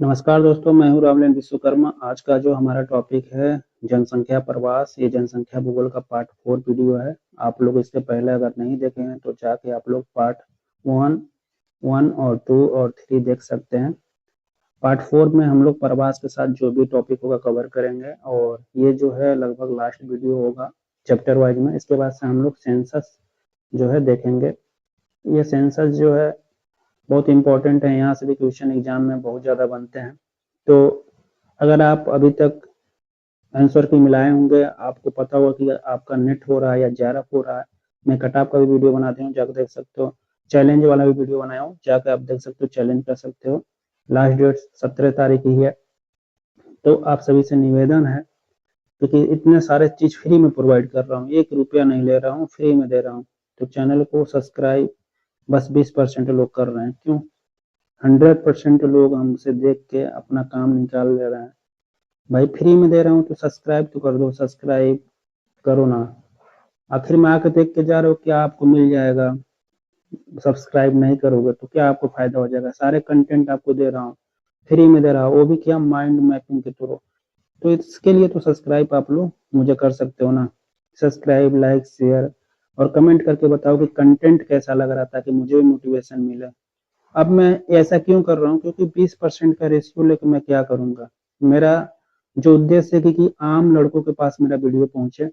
नमस्कार दोस्तों, मैं हूँ रामलेन विश्वकर्मा। आज का जो हमारा टॉपिक है जनसंख्या प्रवास, ये जनसंख्या भूगोल का पार्ट 4 वीडियो है। आप लोग इससे पहले अगर नहीं देखे हैं तो जाके आप लोग पार्ट 1 और 2 और 3 देख सकते हैं। पार्ट 4 में हम लोग प्रवास के साथ जो भी टॉपिक होगा कवर करेंगे, और ये जो है लगभग लास्ट वीडियो होगा चैप्टर वाइज में। इसके बाद से हम लोग सेंसस जो है देखेंगे। ये सेंसस जो है बहुत इंपॉर्टेंट है, यहाँ से भी क्वेश्चन एग्जाम में बहुत ज़्यादा बनते हैं। तो अगर आप अभी तक आंसर की मिलाए होंगे, आपको पता होगा कि आपका नेट हो रहा है या जेआरएफ हो रहा है। मैं कटऑफ का भी वीडियो बनाती हूँ, जाकर देख सकते हो। चैलेंज वाला भी वीडियो बनाया हूँ, जाकर आप देख सकते हो, चैलेंज कर सकते हो। लास्ट डेट 17 तारीख ही है। तो आप सभी से निवेदन है, क्योंकि इतने सारे चीज फ्री में प्रोवाइड कर रहा हूँ, 1 रुपया नहीं ले रहा हूँ, फ्री में दे रहा हूँ। तो चैनल को सब्सक्राइब बस 20% लोग कर रहे हैं। क्यों? 100% लोग हमसे देख के अपना काम निकाल ले रहे हैं। भाई फ्री में दे रहा हूँ तो सब्सक्राइब तो कर दो, सब्सक्राइब करो ना। आखिर में आके देख के जा रहे हो, क्या आपको मिल जाएगा? सब्सक्राइब नहीं करोगे तो क्या आपको फायदा हो जाएगा? सारे कंटेंट आपको दे रहा हूँ, फ्री में दे रहा हूँ, वो भी क्या, माइंड मैपिंग के थ्रू। तो इसके लिए तो सब्सक्राइब आप लोग मुझे कर सकते हो ना। सब्सक्राइब, लाइक, शेयर और कमेंट करके बताओ कि कंटेंट कैसा लग रहा था, कि मुझे भी मोटिवेशन मिले। अब मैं ऐसा क्यों कर रहा हूँ? क्योंकि 20% का रेशियो लेकर मैं क्या करूंगा। मेरा जो उद्देश्य है कि आम लड़कों के पास मेरा वीडियो पहुंचे।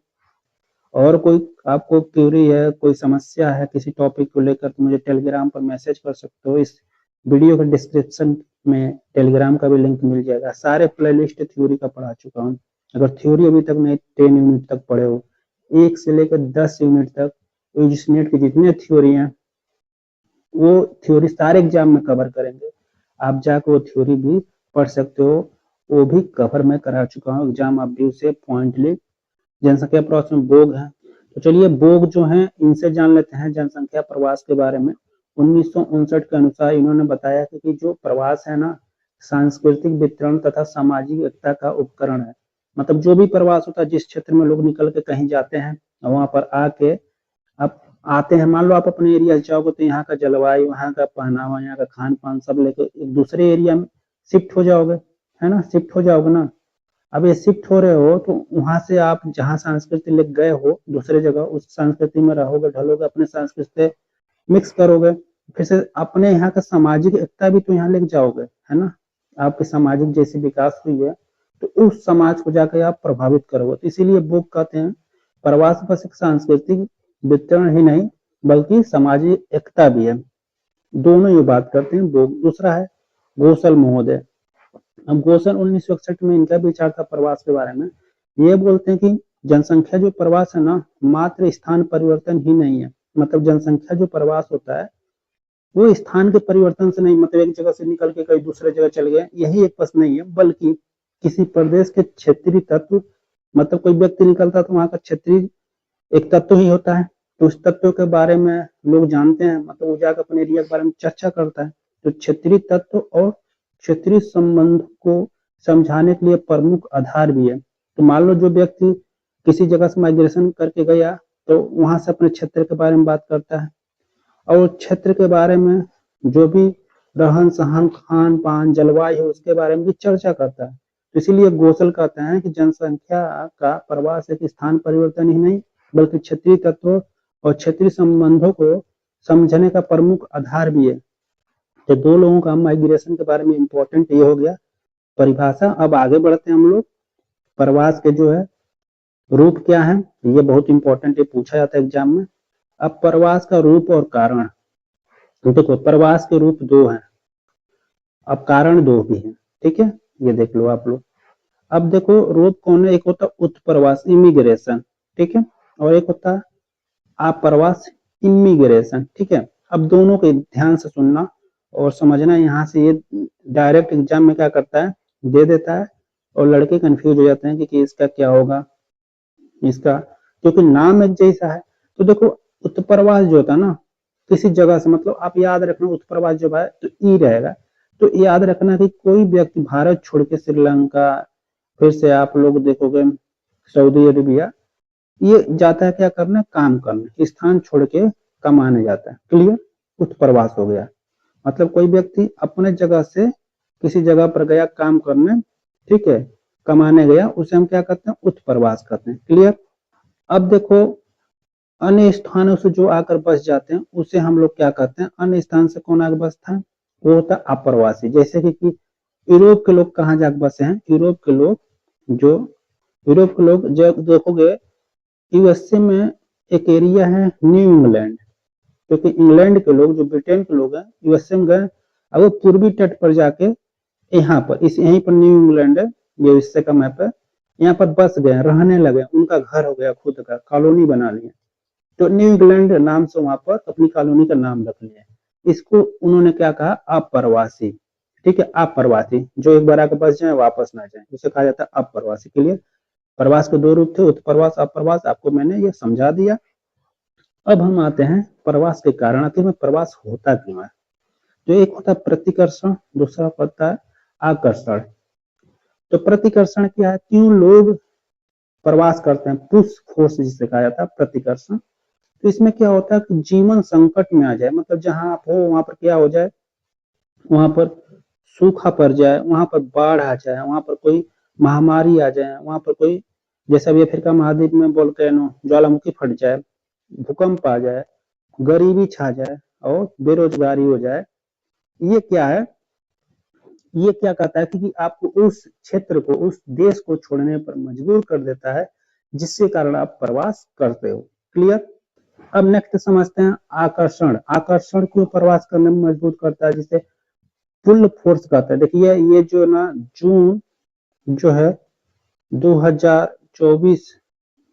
और कोई आपको क्यूरी है, कोई समस्या है किसी टॉपिक को लेकर, तो मुझे टेलीग्राम पर मैसेज कर सकते हो। इस वीडियो के डिस्क्रिप्शन में टेलीग्राम का भी लिंक मिल जाएगा। सारे प्लेलिस्ट थ्योरी का पढ़ा चुका हूँ। अगर थ्योरी अभी तक नहीं 10 यूनिट तक पढ़े हो, 1 से लेकर 10 यूनिट तक यूजीसी की जितने थ्योरी हैं, वो थ्योरी सारे एग्जाम में कवर करेंगे। आप जाकर वो थ्योरी भी पढ़ सकते हो, वो भी कवर मैं करा चुका हूँ। एग्जाम आप भी उसे पॉइंटली। जनसंख्या प्रवास में बोग है, तो चलिए बोग जो है इनसे जान लेते हैं जनसंख्या प्रवास के बारे में। 1959 के अनुसार इन्होंने बताया कि जो प्रवास है ना, सांस्कृतिक वितरण तथा सामाजिक एकता का उपकरण है। मतलब जो भी प्रवास होता है, जिस क्षेत्र में लोग निकल के कहीं जाते हैं, वहां पर आके आप आते हैं। मान लो आप अपने एरिया जाओगे तो यहाँ का जलवायु, वहाँ का पहनावा, यहाँ का खान पान सब लेके एक दूसरे एरिया में शिफ्ट हो जाओगे, है ना? शिफ्ट हो जाओगे ना। अब ये शिफ्ट हो रहे हो तो वहां से आप जहाँ संस्कृति ले गए हो दूसरे जगह, उस संस्कृति में रहोगे, ढलोगे, अपने संस्कृति से मिक्स करोगे। फिर से अपने यहाँ का सामाजिक एकता भी तो यहाँ लेके जाओगे, है ना? आपके सामाजिक जैसी विकास हुई है तो उस समाज को जाकर आप प्रभावित करोगे। तो इसीलिए बुक कहते हैं प्रवास बस एक सांस्कृतिक वितरण ही नहीं बल्कि सामाजिक एकता भी है। दोनों ये बात करते हैं। दूसरा है घोषल महोदय। अब घोषल 1961 में इनका विचार था प्रवास के बारे में। ये बोलते हैं कि जनसंख्या जो प्रवास है ना, मात्र स्थान परिवर्तन ही नहीं है। मतलब जनसंख्या जो प्रवास होता है वो स्थान के परिवर्तन से नहीं, मतलब एक जगह से निकल के कहीं दूसरे जगह चले गए, यही एक बस नहीं है, बल्कि किसी प्रदेश के क्षेत्रीय तत्व। मतलब कोई व्यक्ति निकलता है तो वहां का क्षेत्रीय एक तत्व ही होता है। तो उस तत्व के बारे में लोग जानते हैं, मतलब वो जाकर अपने एरिया के बारे में चर्चा करता है। तो क्षेत्रीय तत्व और क्षेत्रीय संबंध को समझाने के लिए प्रमुख आधार भी है। तो मान लो जो व्यक्ति किसी जगह से माइग्रेशन करके गया तो वहां से अपने क्षेत्र के बारे में बात करता है, और क्षेत्र के बारे में जो भी रहन सहन, खान पान, जलवायु है, उसके बारे में भी चर्चा करता है। तो इसीलिए गोसल कहते हैं कि जनसंख्या का प्रवास एक स्थान परिवर्तन ही नहीं बल्कि क्षेत्रीय तत्वों और क्षेत्रीय संबंधों को समझने का प्रमुख आधार भी है। तो दो लोगों का माइग्रेशन के बारे में इंपॉर्टेंट ये हो गया परिभाषा। अब आगे बढ़ते हैं हम लोग। प्रवास के जो है रूप क्या है, ये बहुत इंपॉर्टेंट, ये पूछा जाता है एग्जाम में। अब प्रवास का रूप और कारण। तो देखो प्रवास के रूप दो हैं, अब कारण दो भी हैं, ठीक है? ये देख लो आप लोग। अब देखो रूप कौन है, एक होता है उत्प्रवास इमिग्रेशन, ठीक है, और एक होता है आप्रवास इमिग्रेशन, ठीक है। अब दोनों को ध्यान से सुनना और समझना। यहाँ से ये डायरेक्ट एग्जाम में क्या करता है, दे देता है, और लड़के कंफ्यूज हो जाते हैं कि इसका क्या होगा, इसका, क्योंकि नाम एक जैसा है। तो देखो उत्प्रवास जो होता है ना, किसी जगह से, मतलब आप याद रखना उत्प्रवास जब है तो ई रहेगा। तो याद रखना कि कोई व्यक्ति भारत छोड़ के श्रीलंका, फिर से आप लोग देखोगे सऊदी अरेबिया, ये जाता है क्या करना, काम करना, स्थान छोड़ के कमाने जाता है। क्लियर? उत्प्रवास हो गया। मतलब कोई व्यक्ति अपने जगह से किसी जगह पर गया काम करने, ठीक है, कमाने गया, उसे हम क्या कहते हैं, उत्प्रवास कहते हैं। क्लियर। अब देखो अन्य स्थानों से जो आकर बस जाते हैं उसे हम लोग क्या कहते हैं, अन्य स्थान से कौन आकर बसता है, वो होता है अप्रवासी। जैसे कि यूरोप के लोग कहाँ जाकर बसे हैं, यूरोप के लोग जब देखोगे यूएसए में एक एरिया है न्यू इंग्लैंड, क्योंकि इंग्लैंड के लोग, जो ब्रिटेन के लोग हैं, यूएसए में गए, अब वो पूर्वी तट पर जाके यहाँ पर यहीं पर न्यू इंग्लैंड है, ये यूएसए का मैप है, यहाँ पर बस गए, रहने लगे, उनका घर हो गया, खुद का कॉलोनी बना लिया, तो न्यू इंग्लैंड नाम से वहां पर अपनी कॉलोनी का नाम रख लिया। इसको उन्होंने क्या कहा, अप्रवासी। ठीक है, अप्रवासी, जो एक बार आकर बस जाए वापस ना जाए, उसे कहा जाता है अप्रवासी। के लिए प्रवास के दो रूप थे, उत्प्रवास अप्रवास, आपको मैंने ये समझा दिया। अब हम आते हैं प्रवास के कारण, आखिर में प्रवास होता क्यों है। तो एक होता है प्रतिकर्षण, दूसरा होता है आकर्षण। तो प्रतिकर्षण क्या है, क्यों लोग प्रवास करते हैं, पुश फोर्स जिसे कहा जाता है प्रतिकर्षण। तो इसमें क्या होता है कि जीवन संकट में आ जाए, मतलब जहां आप हो वहां पर क्या हो जाए, वहां पर सूखा पड़ जाए, वहां पर बाढ़ आ जाए, वहां पर कोई महामारी आ जाए, वहां पर कोई, जैसे अभी अफ्रीका महाद्वीप में वोल्केनो ज्वालामुखी फट जाए, भूकंप आ जाए, गरीबी छा जाए और बेरोजगारी हो जाए, ये क्या है, ये क्या कहता है कि आपको उस क्षेत्र को, उस देश को छोड़ने पर मजबूर कर देता है, जिसके कारण आप प्रवास करते हो। क्लियर। अब नेक्स्ट समझते हैं आकर्षण। आकर्षण क्यों प्रवास करने में मजबूर करता है, जिसे पुल फोर्स कहता है। देखिए ये जो ना जून जो है 2024,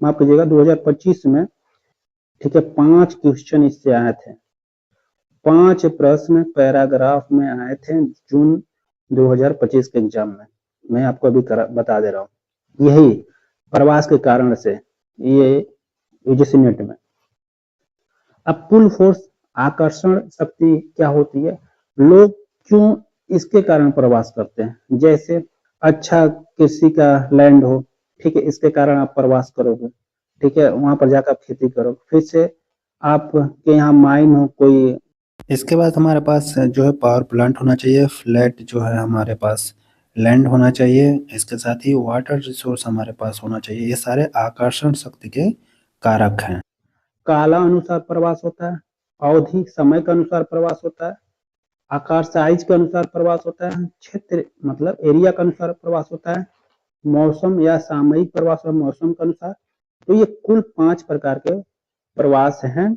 माफ कीजिएगा 2025 में, ठीक है, 5 क्वेश्चन इससे आए थे, 5 प्रश्न पैराग्राफ में आए थे जून 2025 के एग्जाम में। मैं आपको अभी बता दे रहा हूँ, यही प्रवास के कारण से ये यूजीसी नेट में। अब पुल फोर्स, आकर्षण शक्ति क्या होती है, लोग क्यों इसके कारण प्रवास करते हैं। जैसे अच्छा कृषि का लैंड हो, ठीक है, इसके कारण आप प्रवास करोगे, ठीक है, वहां पर जाकर आप खेती करोगे। फिर से आपके यहाँ माइन हो कोई, इसके बाद हमारे पास जो है पावर प्लांट होना चाहिए, फ्लैट जो है हमारे पास लैंड होना चाहिए, इसके साथ ही वाटर रिसोर्स हमारे पास होना चाहिए। ये सारे आकर्षण शक्ति के कारक हैं। काला अनुसार प्रवास होता है, अवधि समय के अनुसार प्रवास होता है, आकार साइज के अनुसार प्रवास होता है, क्षेत्र मतलब एरिया के अनुसार प्रवास होता है, मौसम या सामयिक प्रवास और मौसम के अनुसार। तो ये कुल 5 प्रकार के प्रवास हैं।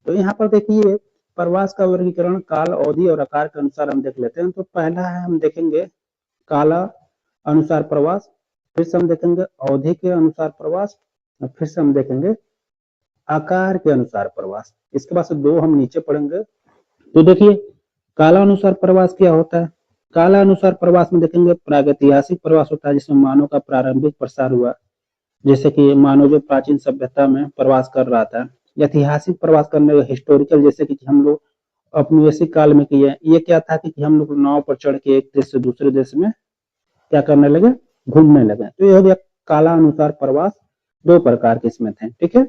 तो यहाँ पर देखिए प्रवास का वर्गीकरण काल, अवधि और आकार के अनुसार हम देख लेते हैं। तो पहला है, हम देखेंगे काला अनुसार प्रवास, फिर से हम देखेंगे अवधि के अनुसार प्रवास, और फिर से हम देखेंगे आकार के अनुसार प्रवास। इसके बाद से 2 हम नीचे पढ़ेंगे। तो देखिए काला अनुसार प्रवास क्या होता है। काला अनुसार प्रवास में देखेंगे प्रागैतिहासिक प्रवास होता है, जिसमें मानव का प्रारंभिक प्रसार हुआ, जैसे कि मानव जो प्राचीन सभ्यता में प्रवास कर रहा था। ऐतिहासिक प्रवास करने में हिस्टोरिकल, जैसे कि हम लोग औपनिवेशिक काल में किए। ये क्या था कि हम लोग नाव पर चढ़ के एक देश से दूसरे देश में क्या करने लगे, घूमने लगे। तो ये हो गया काला अनुसार प्रवास, 2 प्रकार के इसमें थे। ठीक है,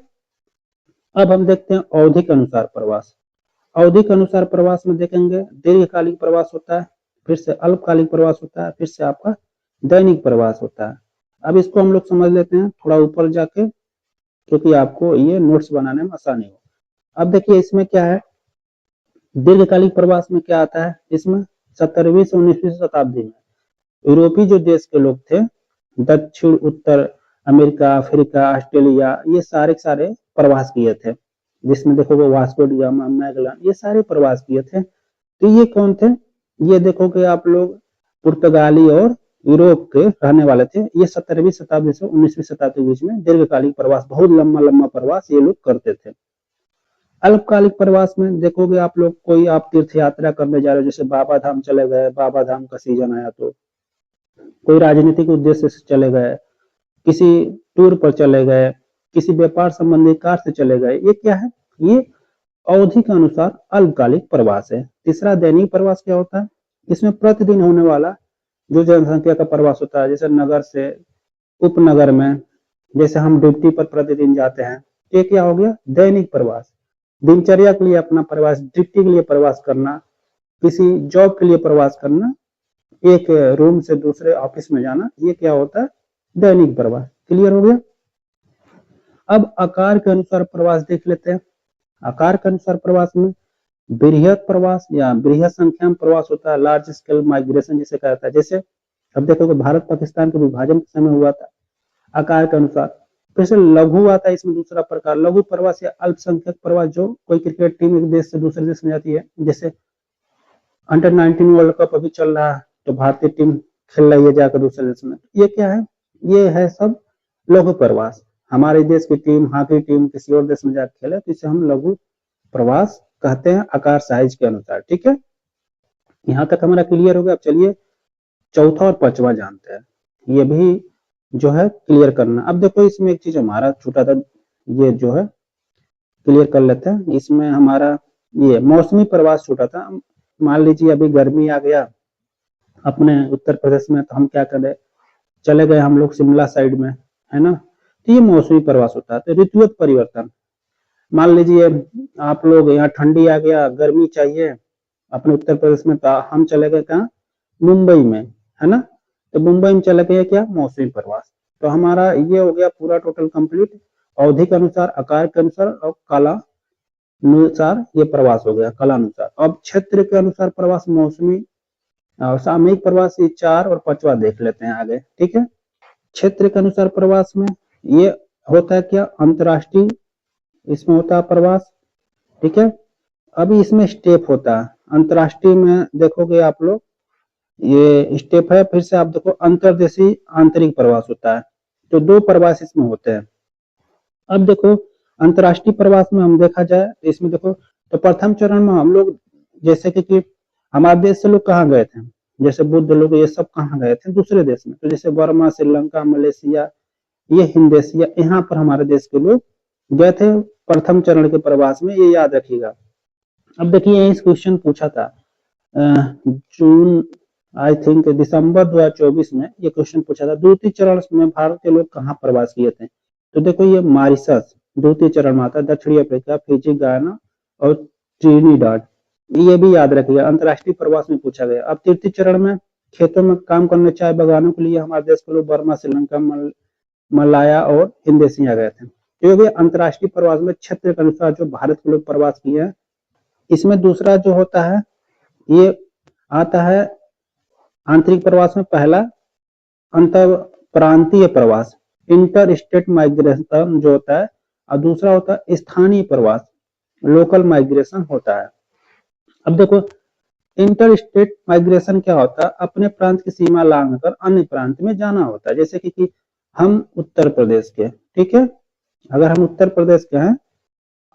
अब हम देखते हैं औधिक अनुसार प्रवास। औधिक अनुसार प्रवास में देखेंगे दीर्घकालिक प्रवास होता है, फिर से अल्पकालिक प्रवास होता है, फिर से आपका दैनिक प्रवास होता है। अब इसको हम लोग समझ लेते हैं थोड़ा ऊपर जाके, क्योंकि आपको ये नोट्स बनाने में आसानी हो। अब देखिए इसमें क्या है, दीर्घकालिक प्रवास में क्या आता है, इसमें 17वीं से 19वीं शताब्दी में यूरोपीय जो देश के लोग थे, दक्षिण उत्तर अमेरिका, अफ्रीका, ऑस्ट्रेलिया, ये सारे सारे प्रवास किए थे, जिसमें देखोगे वास्को डी गामा, मैगलन, ये सारे प्रवास किए थे। तो ये कौन थे, ये देखोगे आप लोग पुर्तगाली और यूरोप के रहने वाले थे। ये 17वीं शताब्दी से 19वीं शताब्दी के बीच में दीर्घकालिक प्रवास, बहुत लंबा लंबा प्रवास ये लोग करते थे। अल्पकालिक प्रवास में देखोगे आप लोग, कोई आप तीर्थ यात्रा करने जा रहे हो, जैसे बाबा धाम चले गए, बाबा धाम का सीजन आया, तो कोई राजनीतिक उद्देश्य से चले गए, किसी टूर पर चले गए, किसी व्यापार संबंधी कार्य से चले गए, ये क्या है, ये अवधि के अनुसार अल्पकालिक प्रवास है। तीसरा दैनिक प्रवास क्या होता है, इसमें प्रतिदिन होने वाला जो जनसंख्या का प्रवास होता है, जैसे नगर से उपनगर में, जैसे हम ड्यूटी पर प्रतिदिन जाते हैं, ये क्या हो गया, दैनिक प्रवास। दिनचर्या के लिए अपना प्रवास, ड्यूटी के लिए प्रवास करना, किसी जॉब के लिए प्रवास करना, एक रूम से दूसरे ऑफिस में जाना, ये क्या होता है, दैनिक प्रवास। क्लियर हो गया। अब आकार के अनुसार प्रवास देख लेते हैं। आकार के अनुसार प्रवास में बृहत प्रवास या बृहत संख्या में प्रवास होता है, लार्ज स्केल माइग्रेशन जिसे कहता है। जैसे अब देखोगे भारत पाकिस्तान के विभाजन के समय हुआ था आकार के अनुसार। फिर से लघु आता है इसमें दूसरा प्रकार, लघु प्रवास या अल्पसंख्यक प्रवास, जो कोई क्रिकेट टीम एक देश से दूसरे देश में जाती है। जैसे अंडर 19 वर्ल्ड कप अभी चल रहा है, तो भारतीय टीम खेल रही है जाकर दूसरे देश में, ये क्या है, ये है सब लघु प्रवास। हमारे देश की टीम, हॉकी टीम किसी और देश में जाकर खेले तो इसे हम लघु प्रवास कहते हैं, आकार साइज के अनुसार। ठीक है, यहाँ तक हमारा क्लियर हो गया। अब चलिए चौथा और पांचवा जानते हैं, ये भी जो है क्लियर करना। अब देखो इसमें एक चीज हमारा छूटा था, ये जो है क्लियर कर लेते हैं। इसमें हमारा ये मौसमी प्रवास छूटा था। मान लीजिए अभी गर्मी आ गया अपने उत्तर प्रदेश में, तो हम क्या करें, चले गए हम लोग शिमला साइड में, है ना, तो ये मौसमी प्रवास होता है। तो ऋतुगत परिवर्तन, मान लीजिए आप लोग यहाँ ठंडी आ गया, गर्मी चाहिए अपने उत्तर प्रदेश में, तो हम चले गए कहाँ, मुंबई में, है ना, तो मुंबई में चले गए क्या, मौसमी प्रवास। तो हमारा ये हो गया पूरा टोटल कंप्लीट, अवधि के अनुसार, आकार के अनुसार और काला अनुसार ये प्रवास हो गया, कालानुसार। अब क्षेत्र के अनुसार प्रवास, मौसमी और सामयिक प्रवास, ये चार और पांचवा देख लेते हैं आगे। ठीक है, क्षेत्र के अनुसार प्रवास में ये होता है क्या, अंतरराष्ट्रीय इसमें होता है प्रवास। ठीक है, अभी इसमें स्टेप होता है। अंतरराष्ट्रीय में देखोगे आप लोग ये स्टेप है, फिर से आप देखो अंतर्देशीय आंतरिक प्रवास होता है। तो दो प्रवास इसमें होते हैं। अब देखो अंतरराष्ट्रीय प्रवास में हम देखा जाए तो इसमें देखो, तो प्रथम चरण में हम लोग जैसे कि हमारे देश से लोग कहाँ गए थे, जैसे बुद्ध लोग ये सब कहाँ गए थे, दूसरे देश में। तो जैसे बर्मा, श्रीलंका, मलेशिया, ये हिंद एशिया, यहाँ पर हमारे देश के लोग गए थे प्रथम चरण के प्रवास में, ये याद रखिएगा। अब देखिए इस क्वेश्चन पूछा था जून आई थिंक दिसंबर 2024 में ये क्वेश्चन पूछा था, द्वितीय चरण में भारत के लोग कहाँ प्रवास किए थे। तो देखो ये मॉरिशस द्वितीय चरण में आता है, दक्षिणी अफ्रीका, फिजी, गयाना और ट्रिनिडाड, ये भी याद रखिएगा, अंतरराष्ट्रीय प्रवास में पूछा गया। अब तृतीय चरण में खेतों में काम करने, चाय बगानों के लिए हमारे देश के लोग बर्मा, श्रीलंका, मलाया और हिंद एशिया गए थे। तो ये अंतरराष्ट्रीय प्रवास में क्षेत्र के अनुसार जो भारत के लोग प्रवास किए हैं। इसमें दूसरा जो होता है ये आता है आंतरिक प्रवास में, पहला अंतर प्रांतीय प्रवास, इंटर स्टेट माइग्रेशन जो होता है, और दूसरा होता है स्थानीय प्रवास, लोकल माइग्रेशन होता है। अब देखो इंटर स्टेट माइग्रेशन क्या होता है, अपने प्रांत की सीमा लांघकर अन्य प्रांत में जाना होता है। जैसे कि हम उत्तर प्रदेश के, ठीक है, अगर हम उत्तर प्रदेश के हैं,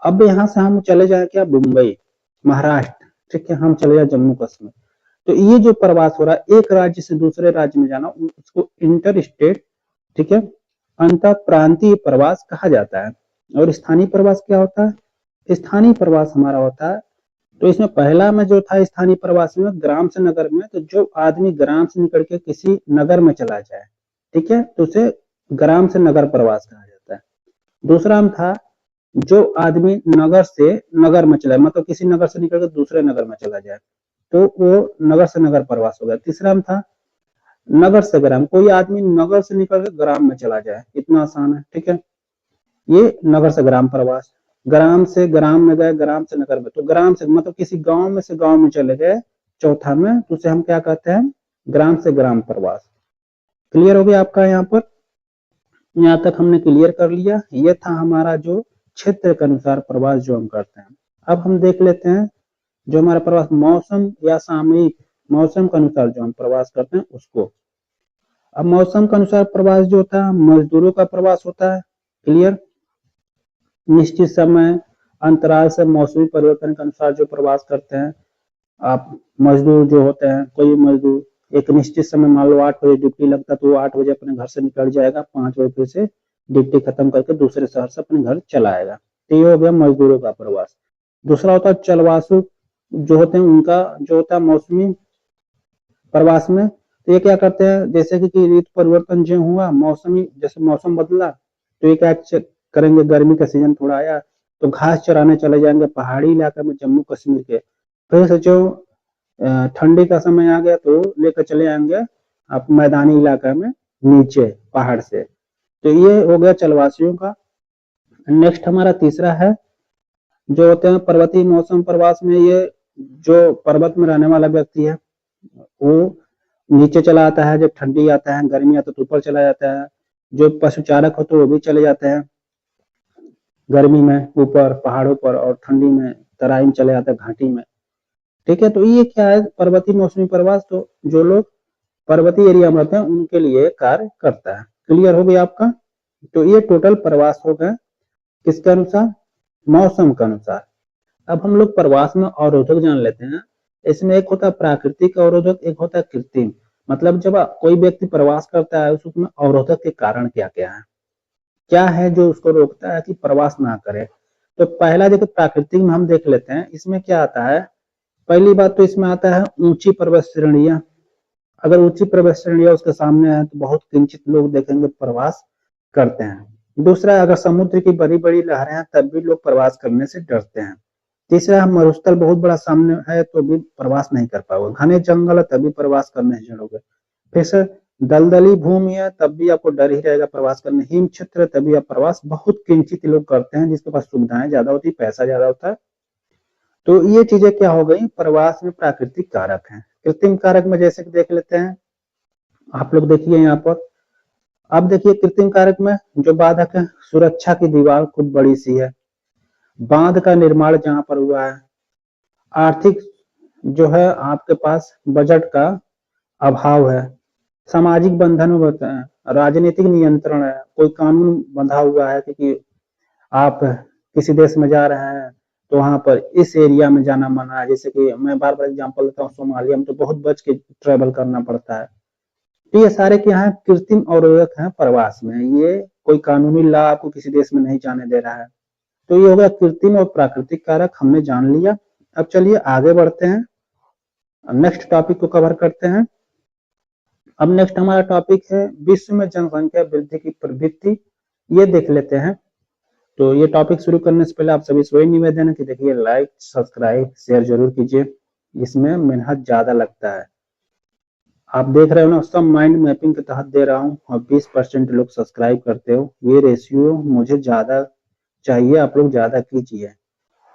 अब यहाँ से हम चले जाए क्या, मुंबई, महाराष्ट्र, ठीक है, हम चले जाए जम्मू कश्मीर, तो ये जो प्रवास हो रहा है एक राज्य से दूसरे राज्य में जाना, उसको इंटर स्टेट, ठीक है, अंतर प्रांतीय प्रवास कहा जाता है। और स्थानीय प्रवास क्या होता है, स्थानीय प्रवास हमारा होता है, तो इसमें पहला में जो था स्थानीय प्रवास में ग्राम से नगर में, तो जो आदमी ग्राम से निकल के किसी नगर में चला जाए, ठीक है, तो उसे ग्राम से नगर प्रवास कहा जाता है। दूसरा में था जो आदमी नगर से नगर में चला, मतलब किसी नगर से निकल कर दूसरे नगर में चला जाए, तो वो नगर से नगर प्रवास हो गया। तीसरा में था नगर से ग्राम, कोई आदमी नगर से निकल कर ग्राम में चला जाए, इतना आसान है। ठीक है, ये नगर से ग्राम प्रवास। ग्राम से ग्राम में गए, ग्राम से नगर में, तो ग्राम से मतलब किसी गांव में से गांव में चले गए चौथा में, तो उसे हम क्या कहते हैं, ग्राम से ग्राम प्रवास। क्लियर हो गया आपका, यहाँ पर यहाँ तक हमने क्लियर कर लिया। ये था हमारा जो क्षेत्र के अनुसार प्रवास जो हम करते हैं। अब हम देख लेते हैं जो हमारा प्रवास मौसम या सामयिक, मौसम के अनुसार जो हम प्रवास करते हैं उसको। अब मौसम के अनुसार प्रवास जो होता है मजदूरों का प्रवास होता है। क्लियर, निश्चित समय अंतराल से मौसमी परिवर्तन के अनुसार जो प्रवास करते हैं आप, मजदूर जो होते हैं, कोई मजदूर एक निश्चित समय, मान लो 8 बजे ड्यूटी लगता है तो वो 8 बजे अपने घर से निकल जाएगा, 5 बजे फिर से ड्यूटी खत्म करके दूसरे शहर से अपने घर चला आएगा। तो ये हो गया मजदूरों का प्रवास। दूसरा होता है चलवासु जो होते हैं, उनका जो होता है मौसमी प्रवास में, तो ये क्या करते हैं, जैसे कि ऋतु परिवर्तन जो हुआ, मौसमी जैसे मौसम बदला, तो ये क्या करेंगे, गर्मी का सीजन थोड़ा आया तो घास चराने चले जाएंगे पहाड़ी इलाके में, जम्मू कश्मीर के। फिर से जो ठंडी का समय आ गया तो लेकर चले आएंगे आप मैदानी इलाका में नीचे पहाड़ से। तो ये हो गया चलवासियों का। नेक्स्ट हमारा तीसरा है, जो होते हैं पर्वतीय मौसम प्रवास में, ये जो पर्वत में रहने वाला व्यक्ति है वो नीचे चला आता है, जब ठंडी आता है गर्मी आता है तो ऊपर चला जाता है। जो पशुचारक होते हैं वो भी चले जाते हैं गर्मी में ऊपर पहाड़ों पर, और ठंडी में तराई में चले जाते हैं घाटी में। ठीक है, तो ये क्या है, पर्वतीय मौसमी प्रवास तो जो लोग पर्वतीय एरिया में रहते हैं उनके लिए कार्य करता है। क्लियर हो गया आपका? तो ये टोटल प्रवास हो गए किसके अनुसार, मौसम के अनुसार। अब हम लोग प्रवास में अवरोधक जान लेते हैं। इसमें एक होता है प्राकृतिक अवरोधक, एक होता है कृत्रिम। मतलब जब कोई व्यक्ति प्रवास करता है उसमें अवरोधक के कारण क्या क्या है, क्या है जो उसको रोकता है कि प्रवास ना करे। तो पहला देखो प्राकृतिक में हम देख लेते हैं, इसमें क्या आता है। पहली बात तो इसमें आता है ऊंची पर्वत श्रेणियां। अगर ऊंची पर्वत श्रेणियां उसके सामने है तो बहुत किंचित लोग देखेंगे प्रवास करते हैं। दूसरा, अगर समुद्र की बड़ी बड़ी लहरें हैं तब भी लोग प्रवास करने से डरते हैं। तीसरा, मरुस्थल बहुत बड़ा सामने है तो भी प्रवास नहीं कर पाओगे। घने जंगल है तभी प्रवास करने से डरोगे। फिर से दलदली भूमि है तब भी आपको डर ही रहेगा प्रवास करने। हिम क्षेत्र है तभी आप प्रवास बहुत किंचित लोग करते हैं जिसके पास सुविधाएं ज्यादा होती है, पैसा ज्यादा होता है। तो ये चीजें क्या हो गई, प्रवास में प्राकृतिक कारक हैं। कृत्रिम कारक में जैसे कि देख लेते हैं, आप लोग देखिए यहाँ पर। अब देखिए कृत्रिम कारक में जो बाधक है, सुरक्षा की दीवार खूब बड़ी सी है, बांध का निर्माण जहां पर हुआ है, आर्थिक जो है आपके पास बजट का अभाव है, सामाजिक बंधन होते हैं, राजनीतिक नियंत्रण है, कोई कानून बंधा हुआ है क्योंकि आप किसी देश में जा रहे हैं तो वहां पर इस एरिया में जाना मना है। जैसे कि मैं बार बार एग्जांपल देता हूँ, सोमालिया में तो बहुत बच के ट्रेवल करना पड़ता है। तो ये सारे क्या है, कृत्रिम अवरोधक हैं प्रवास में। ये कोई कानूनी लॉ आपको किसी देश में नहीं जाने दे रहा है। तो ये हो गया कृत्रिम और प्राकृतिक कारक, हमने जान लिया। अब चलिए आगे बढ़ते हैं, नेक्स्ट टॉपिक को कवर करते हैं। अब नेक्स्ट हमारा टॉपिक है विश्व में जनसंख्या वृद्धि की प्रवृत्ति, ये देख लेते हैं। तो ये टॉपिक शुरू करने से पहले आप सभी से वही निवेदन है कि देखिए लाइक सब्सक्राइब शेयर जरूर कीजिए, इसमें मेहनत ज्यादा लगता है। आप देख रहे हो ना, सब माइंड मैपिंग के तहत दे रहा हूँ और 20% लोग सब्सक्राइब करते हो। ये रेशियो मुझे ज्यादा चाहिए, आप लोग ज्यादा कीजिए।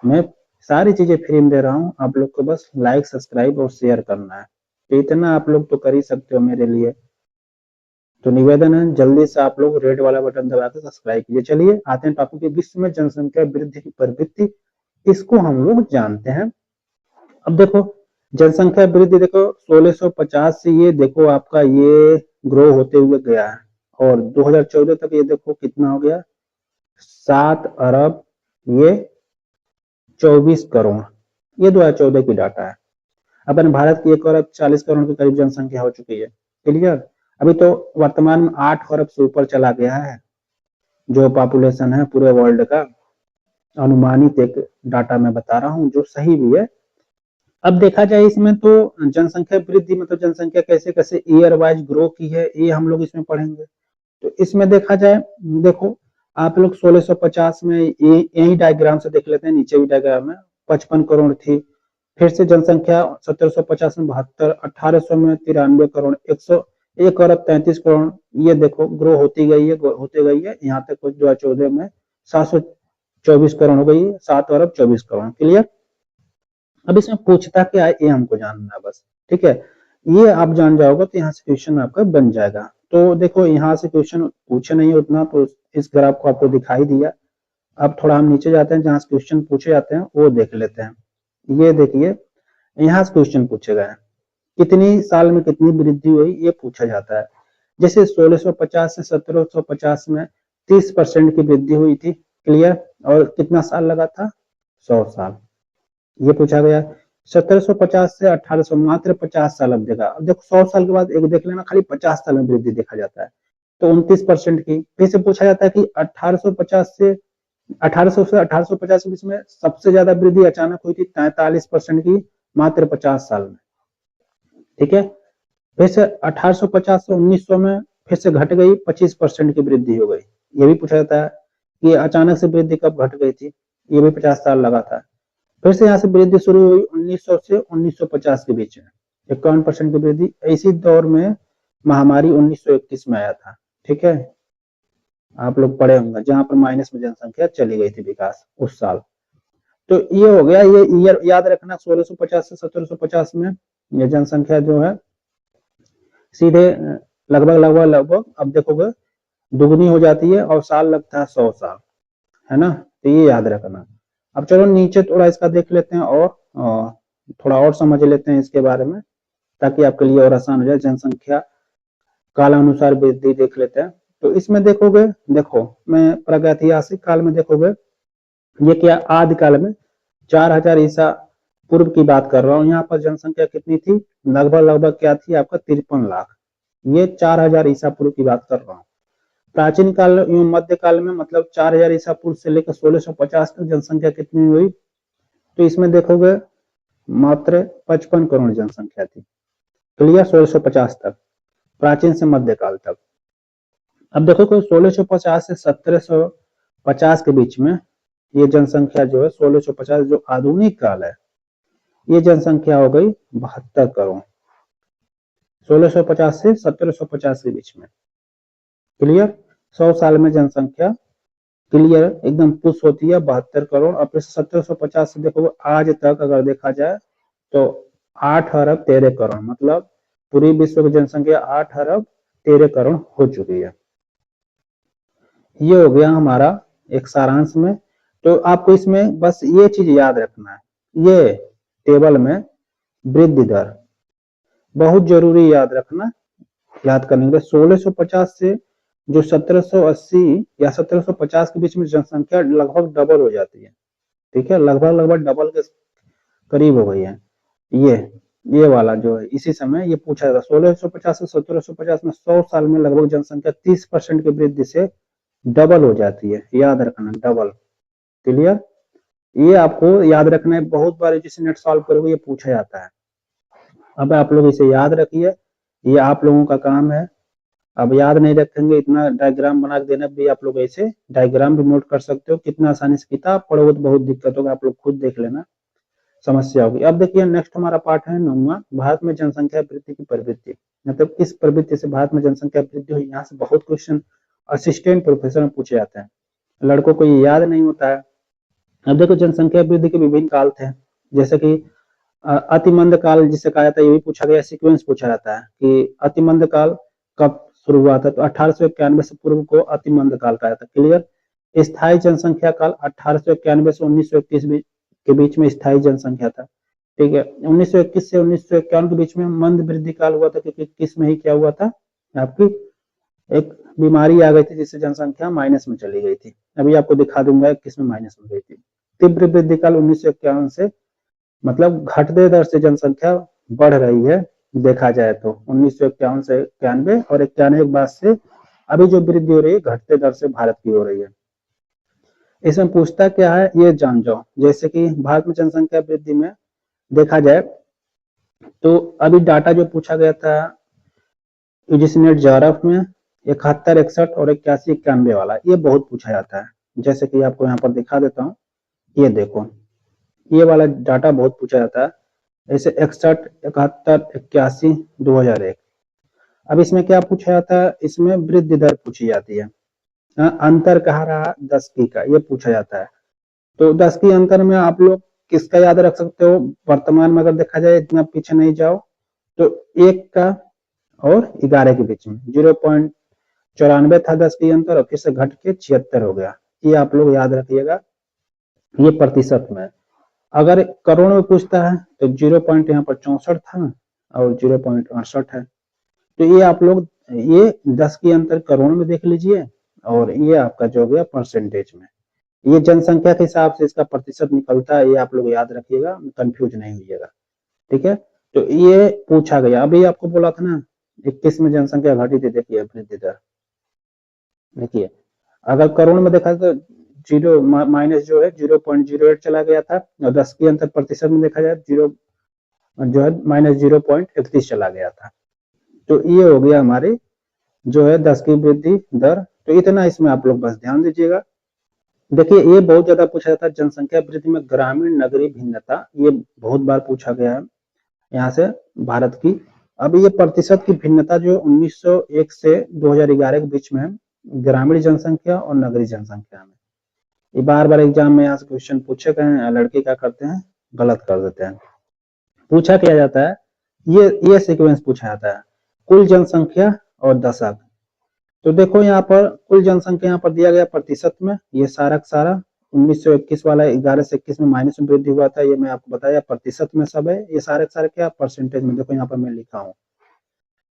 मैं सारी चीजें फ्री में दे रहा हूँ, आप लोग को बस लाइक सब्सक्राइब और शेयर करना है। तो इतना आप लोग तो कर ही सकते हो मेरे लिए। तो निवेदन है जल्दी से आप लोग रेड वाला बटन दबा के सब्सक्राइब कीजिए। चलिए आते हैं टॉपिक, विश्व में जनसंख्या वृद्धि की प्रवृत्ति, इसको हम लोग जानते हैं। अब देखो जनसंख्या वृद्धि देखो 1650 से ये देखो आपका ये ग्रो होते हुए गया है, और 2014 तक ये देखो कितना हो गया, 7 अरब ये 24 करोड़, ये 2014 की डाटा है। अपन भारत की 1 अरब 40 करोड़ के करीब जनसंख्या हो चुकी है। क्लियर? अभी तो वर्तमान में 8 अरब से ऊपर चला गया है जो पॉपुलेशन है पूरे वर्ल्ड का। अनुमानित एक डाटा मैं बता रहा हूँ जो सही भी है। अब देखा जाए इसमें तो जनसंख्या वृद्धि मतलब जनसंख्या कैसे कैसे ईयर वाइज ग्रो की है, ये हम लोग इसमें पढ़ेंगे। तो इसमें देखा जाए, देखो आप लोग 1650 में यही डायग्राम से देख लेते हैं, नीचे भी डायग्राम है, 55 करोड़ थी। फिर से जनसंख्या 1750 में 72, 1800 में 93 करोड़, 1 अरब 33 करोड़, ये देखो ग्रो होती गई है यहाँ तक 2014 में 724 करोड़ हो गई है, 7 अरब 24 करोड़। क्लियर? अब इसमें पूछता क्या है ये हमको जानना है बस। ठीक है, ये आप जान जाओगे तो यहाँ से क्वेश्चन आपका बन जाएगा। तो देखो यहाँ से क्वेश्चन पूछे नहीं उतना, तो इस ग्राफ को आपको दिखाई दिया। अब थोड़ा हम नीचे जाते हैं, जहाँ से क्वेश्चन पूछे जाते हैं वो देख लेते हैं। ये देखिए यहाँ से क्वेश्चन पूछे गए, कितनी साल में कितनी वृद्धि हुई ये पूछा जाता है। जैसे 1650 से 1750 में 30% की वृद्धि हुई थी। क्लियर? और कितना साल लगा था, 100 साल, ये पूछा गया। 1750 से 1800 मात्र 50 साल। अब देखा, अब देखो 100 साल के बाद एक देख लेना, खाली 50 साल में वृद्धि देखा जाता है, तो 29% की। फिर से पूछा जाता है कि 1850 से 1850 के बीच में सबसे ज्यादा वृद्धि अचानक हुई थी 43% की, मात्र 50 साल में। ठीक है, फिर से 1850 से 1900 में फिर से घट गई, 25% की वृद्धि हो गई। ये भी पूछा जाता है कि अचानक से वृद्धि कब घट गई थी, ये भी 50 साल लगा था। फिर से यहाँ से वृद्धि शुरू हुई 1900 से 1950 के बीच में 51% की वृद्धि। इसी दौर में महामारी 1921 में आया था, ठीक है, आप लोग पढ़े होंगे, जहां पर माइनस में जनसंख्या चली गई थी विकास उस साल। तो ये हो गया, ये ईयर याद रखना, 1650 से 1750 में ये जनसंख्या जो है सीधे लगभग अब देखोगे दुगनी हो जाती है और साल लगता है 100 साल, है ना, तो ये याद रखना। अब चलो नीचे थोड़ा इसका देख लेते हैं और थोड़ा और समझ लेते हैं इसके बारे में, ताकि आपके लिए और आसान हो जाए। जनसंख्या कालानुसार वृद्धि देख लेते हैं। तो इसमें देखोगे, देखो मैं प्रागैतिहासिक काल में देखोगे, ये क्या आदिकाल में 4000 ईसा पूर्व की बात कर रहा हूँ। यहाँ पर जनसंख्या कितनी थी, लगभग क्या थी आपका 53 लाख। ये 4000 ईसा पूर्व की बात कर रहा हूँ। प्राचीन काल एवं मध्य काल में मतलब 4000 ईसा पूर्व से लेकर 1650 तक जनसंख्या कितनी हुई, तो इसमें देखोगे मात्र 55 करोड़ जनसंख्या थी। क्लियर, 1650 तक, प्राचीन से मध्यकाल तक। अब देखो कोई 1650 से 1750 के बीच में ये जनसंख्या जो है 1650 जो आधुनिक काल है, ये जनसंख्या हो गई 72 करोड़। 1650 से 1750 के बीच में। क्लियर, 100 साल में जनसंख्या क्लियर एकदम पुश होती है 72 करोड़। और फिर 1750 से देखो आज तक अगर देखा जाए तो 8 अरब 13 करोड़, मतलब पूरी विश्व की जनसंख्या 8 अरब 13 करोड़ हो चुकी है। ये हो गया हमारा एक सारांश में। तो आपको इसमें बस ये चीज याद रखना है, ये टेबल में वृद्धि दर बहुत जरूरी याद रखना। याद करने के लिए 1650 से जो 1780 या 1750 के बीच में जनसंख्या लगभग डबल हो जाती है, ठीक है, लगभग डबल के करीब हो गई है। ये वाला जो है इसी समय ये पूछा जाता, 1650 से 1750 में 100 साल में लगभग जनसंख्या 30% की वृद्धि से डबल हो जाती है, याद रखना, डबल। क्लियर, ये आपको याद रखना है, बहुत बार जिसे नेट सॉल्व करोगे ये पूछा जाता है। अब आप लोग इसे याद रखिए, ये आप लोगों का काम है। अब याद नहीं रखेंगे, इतना डायग्राम बना देना भी, आप लोग ऐसे डायग्राम भी नोट कर सकते हो। कितना आसानी से किताब पढ़ोगे तो बहुत दिक्कत होगा, आप लोग खुद देख लेना, समस्या होगी। अब देखिए नेक्स्ट हमारा पार्ट है 9वां, भारत में जनसंख्या वृद्धि की प्रवृत्ति, मतलब किस प्रवृत्ति से भारत में जनसंख्या वृद्धि हुई। यहाँ से बहुत क्वेश्चन असिस्टेंट प्रोफेसर में पूछे जाते हैं, लड़कों को ये याद नहीं होता है। अब देखो जनसंख्या वृद्धि के विभिन्न काल थे, जैसे कि अतिमंद काल जिसे कहा जाता है, ये भी पूछा गया, सीक्वेंस पूछा जाता है कि अतिमंद काल कब शुरू हुआ था, तो 1891 से पूर्व को अतिमंद काल कहा जाता है। क्लियर, स्थायी जनसंख्या काल 1891 से 1921 के बीच में स्थायी जनसंख्या था, ठीक है। 1921 से 1951 के बीच में मंद वृद्धि काल हुआ था, क्योंकि 21 में ही क्या हुआ था, आपकी एक बीमारी आ गई थी जिससे जनसंख्या माइनस में चली गई थी। अभी आपको दिखा दूंगा 21 में माइनस में गई थी। तीव्र वृद्धि काल 1951 से, मतलब घटते दर से जनसंख्या बढ़ रही है देखा जाए तो 1951 से 91, और 91 के बाद से अभी जो वृद्धि हो रही है घटते दर से भारत की हो रही है। इसमें पूछता क्या है ये जान जाओ, जैसे कि भारत में जनसंख्या वृद्धि में देखा जाए तो अभी डाटा जो पूछा गया था यूजीसी जेआरएफ में 71, 61 और 81, 91 वाला, ये बहुत पूछा जाता है। जैसे कि आपको यहाँ पर दिखा देता हूँ, ये देखो ये वाला डाटा बहुत पूछा जाता है, ऐसे 61, 71, 81, 2001। अब इसमें क्या पूछा जाता है, इसमें वृद्धि दर पूछी जाती है। अंतर कहाँ रहा 10 की का, ये पूछा जाता है। तो 10 की अंतर में आप लोग किसका याद रख सकते हो, वर्तमान में अगर देखा जाए, इतना पीछे नहीं जाओ, तो 1 का और 11 के बीच में 0.94 था 10 की अंतर, और फिर से घट के 76 हो गया। ये आप लोग याद रखिएगा, ये प्रतिशत में। अगर करोड़ में पूछता है तो 0 पॉइंट यहाँ पर 64 था और 0.68 है। तो ये आप लोग ये 10 की अंतर करोड़ में देख लीजिए, और ये आपका जो गया परसेंटेज में, ये जनसंख्या के हिसाब से इसका प्रतिशत निकलता है, ये आप लोग याद रखिएगा, कंफ्यूज नहीं होइएगा, ठीक है। तो ये पूछा गया। अभी आपको बोला था ना 21 में जनसंख्या घटी थी, देखिए वृद्धि दर, देखिए अगर करोड़ में देखा तो जीरो माइनस जो है 0.08 चला गया था, और 10 की अंतर प्रतिशत में देखा जाए जीरो जो है माइनस 0.31 चला गया था। तो ये हो गया हमारे जो है 10 की वृद्धि दर। तो इतना इसमें आप लोग बस ध्यान दीजिएगा। देखिए ये बहुत ज्यादा पूछा जाता है, जनसंख्या वृद्धि में ग्रामीण नगरीय भिन्नता, ये बहुत बार पूछा गया है यहाँ से भारत की। अब ये प्रतिशत की भिन्नता जो 1901 से 2011 के बीच में है, ग्रामीण जनसंख्या और नगरीय जनसंख्या में। ये बार बार एग्जाम में यहाँ से क्वेश्चन पूछे गए हैं, लड़के क्या करते हैं, गलत कर देते हैं। पूछा क्या जाता है, ये सीक्वेंस पूछा जाता है, कुल जनसंख्या और दशक। तो देखो यहाँ पर कुल जनसंख्या यहाँ पर दिया गया प्रतिशत में, ये सारा का सारा 1921 वाला 11 से 21 में माइनस में वृद्धि हुआ था, ये मैं आपको बताया प्रतिशत में सब है, ये सारे सारे क्या परसेंटेज में, देखो यहाँ पर मैं लिखा हूँ।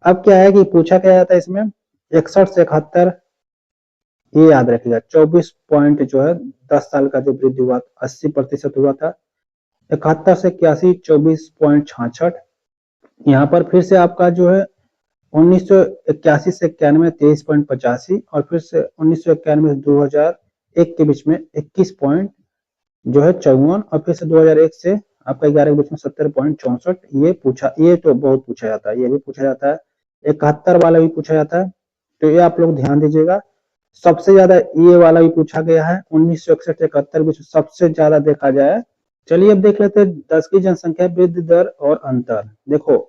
अब क्या है कि पूछा क्या जाता है इसमें, 61 से 71, ये याद रखिएगा 24 पॉइंट जो है 10 साल का जो वृद्धि हुआ 80% हुआ था। 71 से 81 24.66, यहाँ पर फिर से आपका जो है 1981 से 91 23.85, और फिर से 1991 से 2001 के बीच में 21 पॉइंट जो है 54, और फिर से 2001 से आपका 11 के बीच में 70.64। ये पूछा, ये तो बहुत पूछा जाता है, ये भी पूछा जाता है, 71 वाला भी पूछा जाता है, तो ये आप लोग ध्यान दीजिएगा। सबसे ज्यादा ये वाला भी पूछा गया है 1961 से 71 बीच सबसे ज्यादा देखा जाए। चलिए अब देख लेते हैं 10 की जनसंख्या वृद्धि दर और अंतर। देखो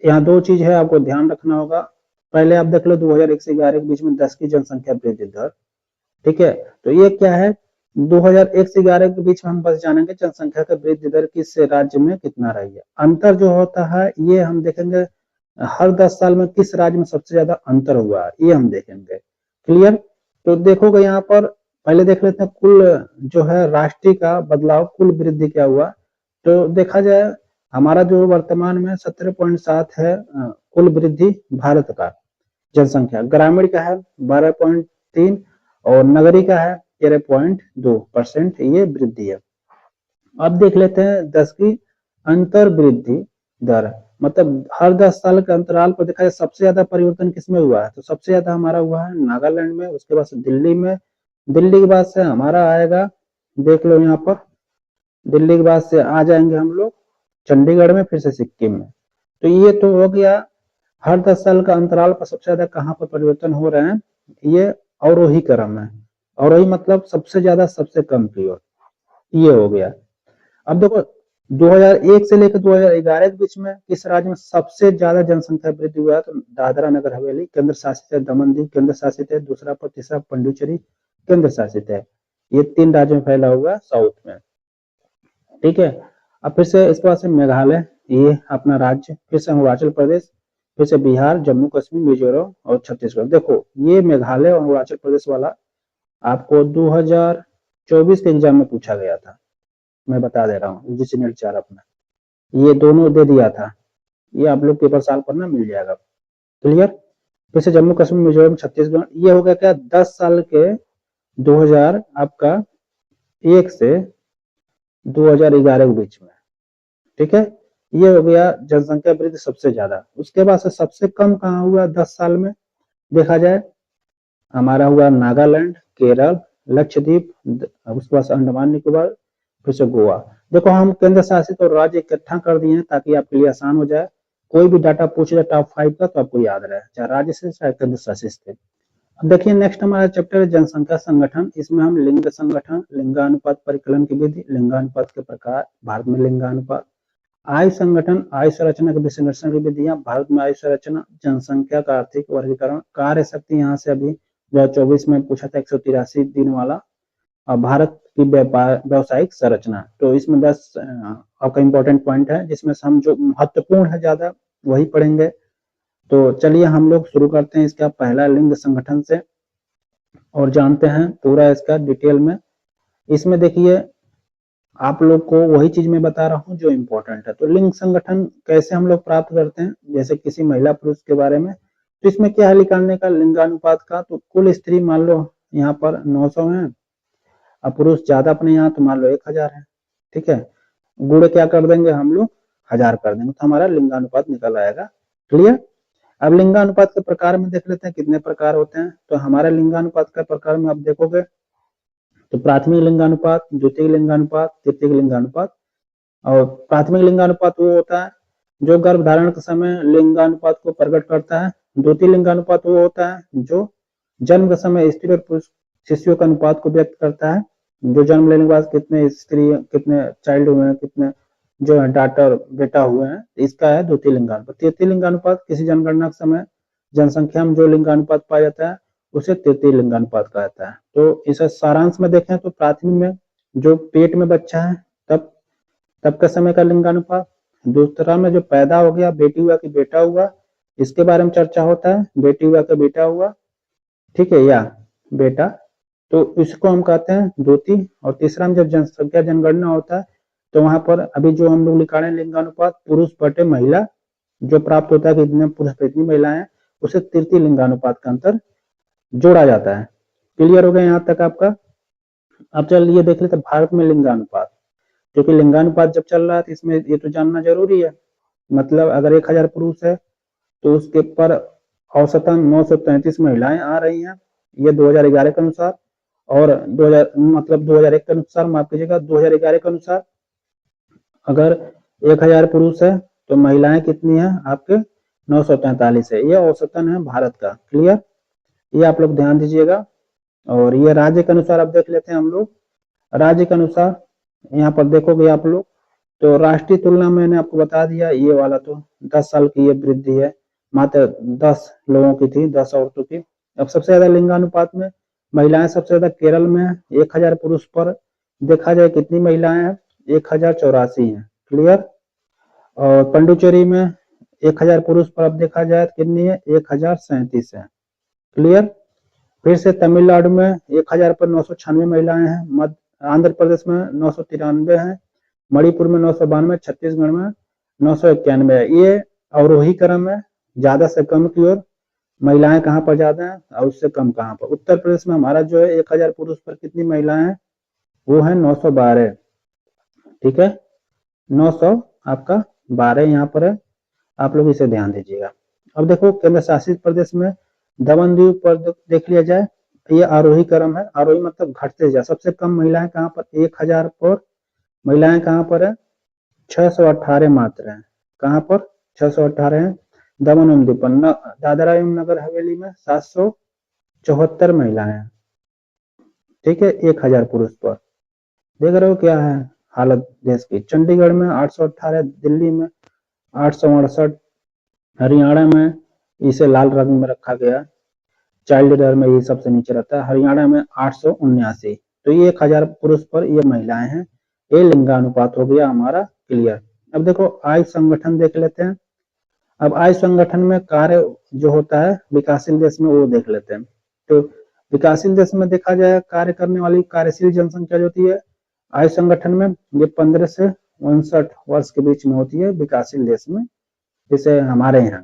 यहाँ दो चीज है आपको ध्यान रखना होगा, पहले आप देख लो 2001 से 11 के बीच में 10 की जनसंख्या वृद्धि दर, ठीक है। तो ये क्या है, 2001 से 11 के बीच में हम बस जानेंगे जनसंख्या का वृद्धि दर किस राज्य में कितना रही है। अंतर जो होता है ये हम देखेंगे हर 10 साल में किस राज्य में सबसे ज्यादा अंतर हुआ है, ये हम देखेंगे। क्लियर। तो देखोगे यहाँ पर पहले देख लेते हैं कुल जो है राष्ट्रीय का बदलाव, कुल वृद्धि क्या हुआ। तो देखा जाए हमारा जो वर्तमान में 17.7 है कुल वृद्धि भारत का जनसंख्या, ग्रामीण का है 12.3 और नगरीय का है 13.2% ये वृद्धि है। अब देख लेते हैं 10 की अंतर वृद्धि दर, मतलब हर 10 साल के अंतराल पर देखा जाए सबसे ज्यादा परिवर्तन किसमें हुआ है, तो सबसे ज्यादा हमारा हुआ है नागालैंड में, उसके बाद से दिल्ली में, दिल्ली के बाद से हमारा आएगा, देख लो यहाँ पर, दिल्ली के बाद से आ जाएंगे हम लोग चंडीगढ़ में, फिर से सिक्किम में। तो ये तो हो गया हर 10 साल का अंतराल पर सबसे ज्यादा कहाँ पर परिवर्तन हो रहे हैं, ये अवरोही क्रम है। अवरोही मतलब सबसे ज्यादा सबसे कम की ओर, ये हो गया। अब देखो 2001 से लेकर 2011 के बीच में किस राज्य में सबसे ज्यादा जनसंख्या वृद्धि हुआ है, तो दादरा नगर हवेली केंद्र शासित है, दमन दीव केंद्र शासित है, दूसरा पर तीसरा पुडुचेरी केंद्र शासित है। ये 3 राज्यों में फैला हुआ है साउथ में, ठीक है। अब फिर से इसके बाद से मेघालय, ये अपना राज्य, फिर से अरुणाचल प्रदेश, फिर से बिहार, जम्मू कश्मीर, मिजोरम और छत्तीसगढ़। देखो ये मेघालय और अरुणाचल प्रदेश वाला आपको 2024 के एग्जाम में पूछा गया था, मैं बता दे रहा हूँ, यूजीसी नेट 4 अपना, ये दोनों दे दिया था, ये आप लोग पेपर साल पढ़ना मिल जाएगा। क्लियर। फिर से जम्मू कश्मीर, मिजोरम, छत्तीसगढ़, ये हो गया क्या 10 साल के 2000 आपका 1 से 2011 के बीच में, ठीक है। ये हो गया जनसंख्या वृद्धि सबसे ज्यादा। उसके बाद से सबसे कम कहाँ हुआ 10 साल में देखा जाए, हमारा हुआ नागालैंड, केरल, लक्षद्वीप, उसके बाद अंडमान निकोबार, फिर से गोवा। देखो हम केंद्र शासित और राज्य इकट्ठा कर दिए हैं ताकि आपके लिए आसान हो जाए, कोई भी डाटा पूछ जाए टॉप 5 का तो आपको याद रहे, चाहे राज्य से चाहे केंद्र शासित से। अब देखिए नेक्स्ट हमारा चैप्टर है जनसंख्या संगठन, इसमें हम लिंग संगठन, लिंगानुपात परिकलन की विधि, लिंगानुपात के प्रकार, भारत में लिंगानुपात, आयु संगठन, आयु संरचना के विसंरचना की विधियां, भारत में आयु संरचना, जनसंख्या का आर्थिक वर्गीकरण, कार्य शक्ति, यहाँ से अभी 2024 में पूछा था 183 दिन वाला, और भारत की व्यावसायिक संरचना। तो इसमें 10 आपका इंपॉर्टेंट पॉइंट है, जिसमें से हम जो महत्वपूर्ण है ज्यादा वही पढ़ेंगे। तो चलिए हम लोग शुरू करते हैं इसका पहला लिंग संगठन से और जानते हैं पूरा इसका डिटेल में। इसमें देखिए आप लोग को वही चीज मैं बता रहा हूँ जो इम्पोर्टेंट है। तो लिंग संगठन कैसे हम लोग प्राप्त करते हैं, जैसे किसी महिला पुरुष के बारे में, तो इसमें क्या है निकालने का लिंगानुपात का, तो कुल स्त्री मान लो यहाँ पर 900 है, अब पुरुष ज्यादा अपने यहाँ तो मान लो 1000 है, ठीक है, गुणे क्या कर देंगे हम लोग 1000 कर देंगे, तो हमारा लिंगानुपात निकल आएगा। क्लियर। अब लिंगानुपात के प्रकार में देख लेते हैं कितने प्रकार होते हैं। तो हमारे लिंगानुपात का प्रकार में आप देखोगे तो प्राथमिक लिंगानुपात, द्वितीय लिंगानुपात, तृतीय लिंगानुपात। और प्राथमिक लिंगानुपात वो होता है जो गर्भ धारण के समय लिंगानुपात को प्रकट करता है। द्वितीय लिंगानुपात वो होता है जो जन्म के समय स्त्री और पुरुष शिशुओं के अनुपात को व्यक्त करता है। जो जन्म लेने के बाद कितने स्त्री, कितने चाइल्ड हुए हैं, कितने जो है डॉटर बेटा हुए हैं, इसका है द्वितीय लिंगानुपात। तृतीय लिंगानुपात किसी जनगणना के समय जनसंख्या में जो लिंगानुपात पाया जाता है उसे तृतीय लिंगानुपात कहा जाता है। तो इसे सारांश में देखें तो प्राथमिक में जो पेट में बच्चा है तब के समय का लिंगानुपात, दूसरा में जो पैदा हो गया, बेटी हुआ कि बेटा हुआ, इसके बारे में चर्चा होता है, बेटी हुआ कि बेटा हुआ, ठीक है, या बेटा, तो इसको हम कहते हैं द्वितीय। और तीसरा में जब जनसंख्या जनगणना होता है तो वहां पर अभी जो हम लोग निकाले लिंगानुपात पुरुष बटे महिला जो प्राप्त होता है कि इतने पुरुष पे इतनी महिलाएं, उसे तृतीय लिंगानुपात का अंतर जोड़ा जाता है। क्लियर हो गया यहाँ तक आपका? अब चलिए देख लेते भारत में लिंगानुपात, क्योंकि लिंगानुपात जब चल रहा है तो इसमें ये तो जानना जरूरी है। मतलब अगर 1000 पुरुष है तो उसके पर औसतन 933 महिलाएं आ रही हैं, ये 2011 के अनुसार। और 2001 के अनुसार, माफ कीजिएगा, 2011 के अनुसार अगर 1000 पुरुष है तो महिलाएं कितनी है आपके 943 है, ये औसतन है भारत का। क्लियर, ये आप लोग ध्यान दीजिएगा। और ये राज्य के अनुसार अब देख लेते हैं हम लोग। राज्य के अनुसार यहाँ पर देखोगे आप लोग तो राष्ट्रीय तुलना मैंने आपको बता दिया, ये वाला तो 10 साल की ये वृद्धि है, मात्र 10 लोगों की थी, 10 औरतों की। अब सबसे ज्यादा लिंगानुपात में महिलाएं सबसे ज्यादा केरल में है, 1000 पुरुष पर देखा जाए कितनी महिलाएं हैं, 1084 है। क्लियर। और पंडुचेरी में 1000 पुरुष पर अब देखा जाए तो कितनी है, 1037 है। क्लियर। फिर से तमिलनाडु में 1000 पर 996 महिलाएं हैं, मध्य आंध्र प्रदेश में 993 है, मणिपुर में 992, छत्तीसगढ़ में 991 है। ये अवरोही क्रम है, ज्यादा से कम की ओर महिलाएं कहाँ पर ज्यादा है और उससे कम कहाँ पर। उत्तर प्रदेश में हमारा जो है 1000 पुरुष पर कितनी महिलाएं हैं, वो है 912। ठीक है, 900 आपका 12 यहाँ पर है, आप लोग इसे ध्यान दीजिएगा। अब देखो केंद्र शासित प्रदेश में दमन द्वीप पर देख लिया जाए, ये आरोही क्रम है, आरोही मतलब घटते जाए। सबसे कम महिलाएं कहाँ पर, 1000 पर महिलाएं कहाँ पर है, 618 मात्र है। कहाँ पर 618 है, दमन एवं दीव पर। दादरा एवं नगर हवेली में 774 महिलाएं हैं। ठीक है, 1000 पुरुष पर। देख रहे हो क्या है हालत देश की। चंडीगढ़ में 818, दिल्ली में 868, हरियाणा में इसे लाल रंग में रखा गया, चाइल्ड दर में ये सबसे नीचे रहता है, हरियाणा में 879। तो ये 1000 पुरुष पर ये महिलाएं हैं, ये लिंगानुपात हो गया हमारा। क्लियर। अब देखो आयु संगठन देख लेते हैं। अब आयु संगठन में कार्य जो होता है विकासशील देश में वो देख लेते हैं। तो विकासशील देश में देखा जाए कार्य करने वाली कार्यशील जनसंख्या जो होती है आयु संगठन में, ये 15 से 59 वर्ष के बीच में होती है विकासशील देश में। जैसे हमारे यहाँ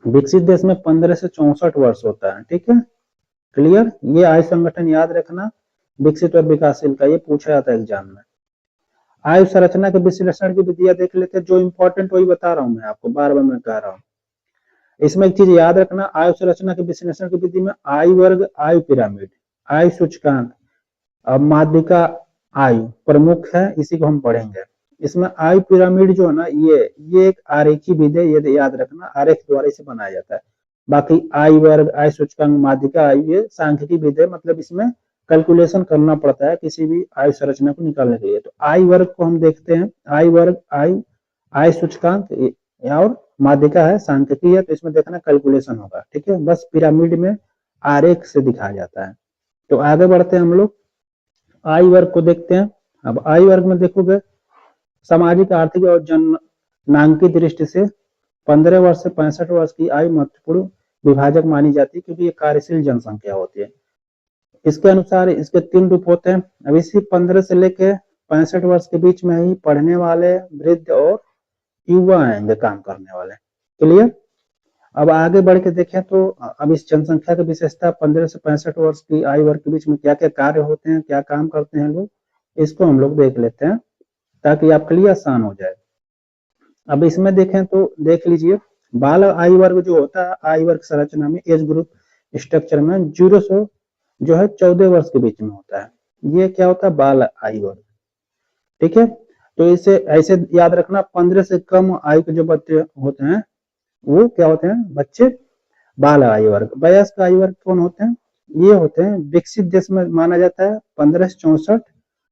विकसित देश में 15 से 64 वर्ष होता है। ठीक है, क्लियर। ये आयु संगठन याद रखना, विकसित और विकासशील का, ये पूछा जाता है एग्जाम में। आयु संरचना के विश्लेषण की विधियां देख लेते हैं, जो इंपॉर्टेंट वही बता रहा हूं मैं आपको, बार बार मैं कह रहा हूँ। इसमें एक चीज याद रखना, आयु संरचना के विश्लेषण की विधि में आयु वर्ग, आयु पिरामिड, आयु सूचकांक, माध्यिका आयु प्रमुख है, इसी को हम पढ़ेंगे। इसमें आयु पिरामिड जो है ना, ये एक आरेखी विधि, ये याद रखना, आरेख द्वारा इसे बनाया जाता है। बाकी आयु वर्ग, आयु सूचकांक, माध्यिका आयु, ये सांख्यिकी विधि, मतलब इसमें कैलकुलेशन करना पड़ता है किसी भी आयु संरचना को निकालने के लिए। तो आयु वर्ग को हम देखते हैं, आयु वर्ग, आयु सूचकांक और माध्यिका है, सांख्यिकी है, तो इसमें देखना कैलकुलेशन होगा। ठीक है, बस पिरामिड में आरेख से दिखाया जाता है। तो आगे बढ़ते हैं हम लोग, आयु वर्ग को देखते हैं। अब आयु वर्ग में देखोगे सामाजिक, आर्थिक और जननांकी दृष्टि से 15 वर्ष से 65 वर्ष की आयु महत्वपूर्ण विभाजक मानी जाती है, क्योंकि ये कार्यशील जनसंख्या होती है। इसके अनुसार इसके 3 रूप होते हैं। अब इसी 15 से लेके 65 वर्ष के बीच में ही पढ़ने वाले, वृद्ध और युवा आएंगे काम करने वाले। क्लियर। अब आगे बढ़ के देखें तो अब इस जनसंख्या की विशेषता 15 से 65 वर्ष की आयु वर्ग के बीच में क्या क्या कार्य होते हैं, क्या काम करते हैं लोग, इसको हम लोग देख लेते हैं ताकि आपके लिए आसान हो जाए। अब इसमें देखें तो देख लीजिए, बाल आयु वर्ग जो होता है आयु वर्ग संरचना में, एज ग्रुप स्ट्रक्चर में 0 से जो है 14 वर्ष के बीच में होता है। ये क्या होता है, बाल आयु वर्ग। ठीक है, तो इसे ऐसे याद रखना, 15 से कम आयु के जो बच्चे होते हैं वो क्या होते हैं, बच्चे बाल आयु वर्ग। वयस्क आयु वर्ग कौन होते हैं, ये होते हैं विकसित देश में माना जाता है 15 से 64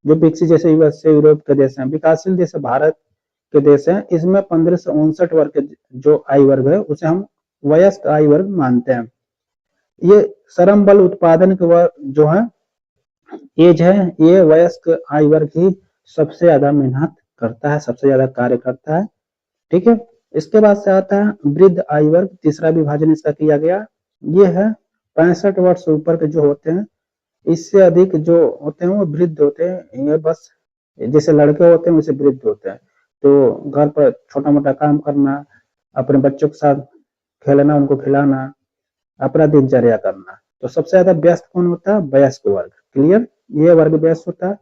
जो विकसित जैसे यूएस से यूरोप के देश हैं, विकासशील देश भारत के देश हैं, इसमें 1559 वर्ग के जो आयु वर्ग है उसे हम वयस्क आयु वर्ग मानते हैं। ये श्रम बल उत्पादन के वर्ग जो है एज है, ये वयस्क आयु वर्ग ही सबसे ज्यादा मेहनत करता है, सबसे ज्यादा कार्य करता है। ठीक है, इसके बाद से आता है वृद्ध आयु वर्ग, तीसरा विभाजन इसका किया गया। ये है 65 वर्ष से ऊपर के जो होते हैं, इससे अधिक जो होते हैं वो वृद्ध होते हैं। ये बस जैसे लड़के होते हैं वैसे वृद्ध होते हैं, तो घर पर छोटा मोटा काम करना, अपने बच्चों के साथ खेलना, उनको खिलाना, अपना दिनचर्या करना। तो सबसे ज्यादा व्यस्त कौन होता है? वयस्क वर्ग। क्लियर, ये वर्ग व्यस्त होता है।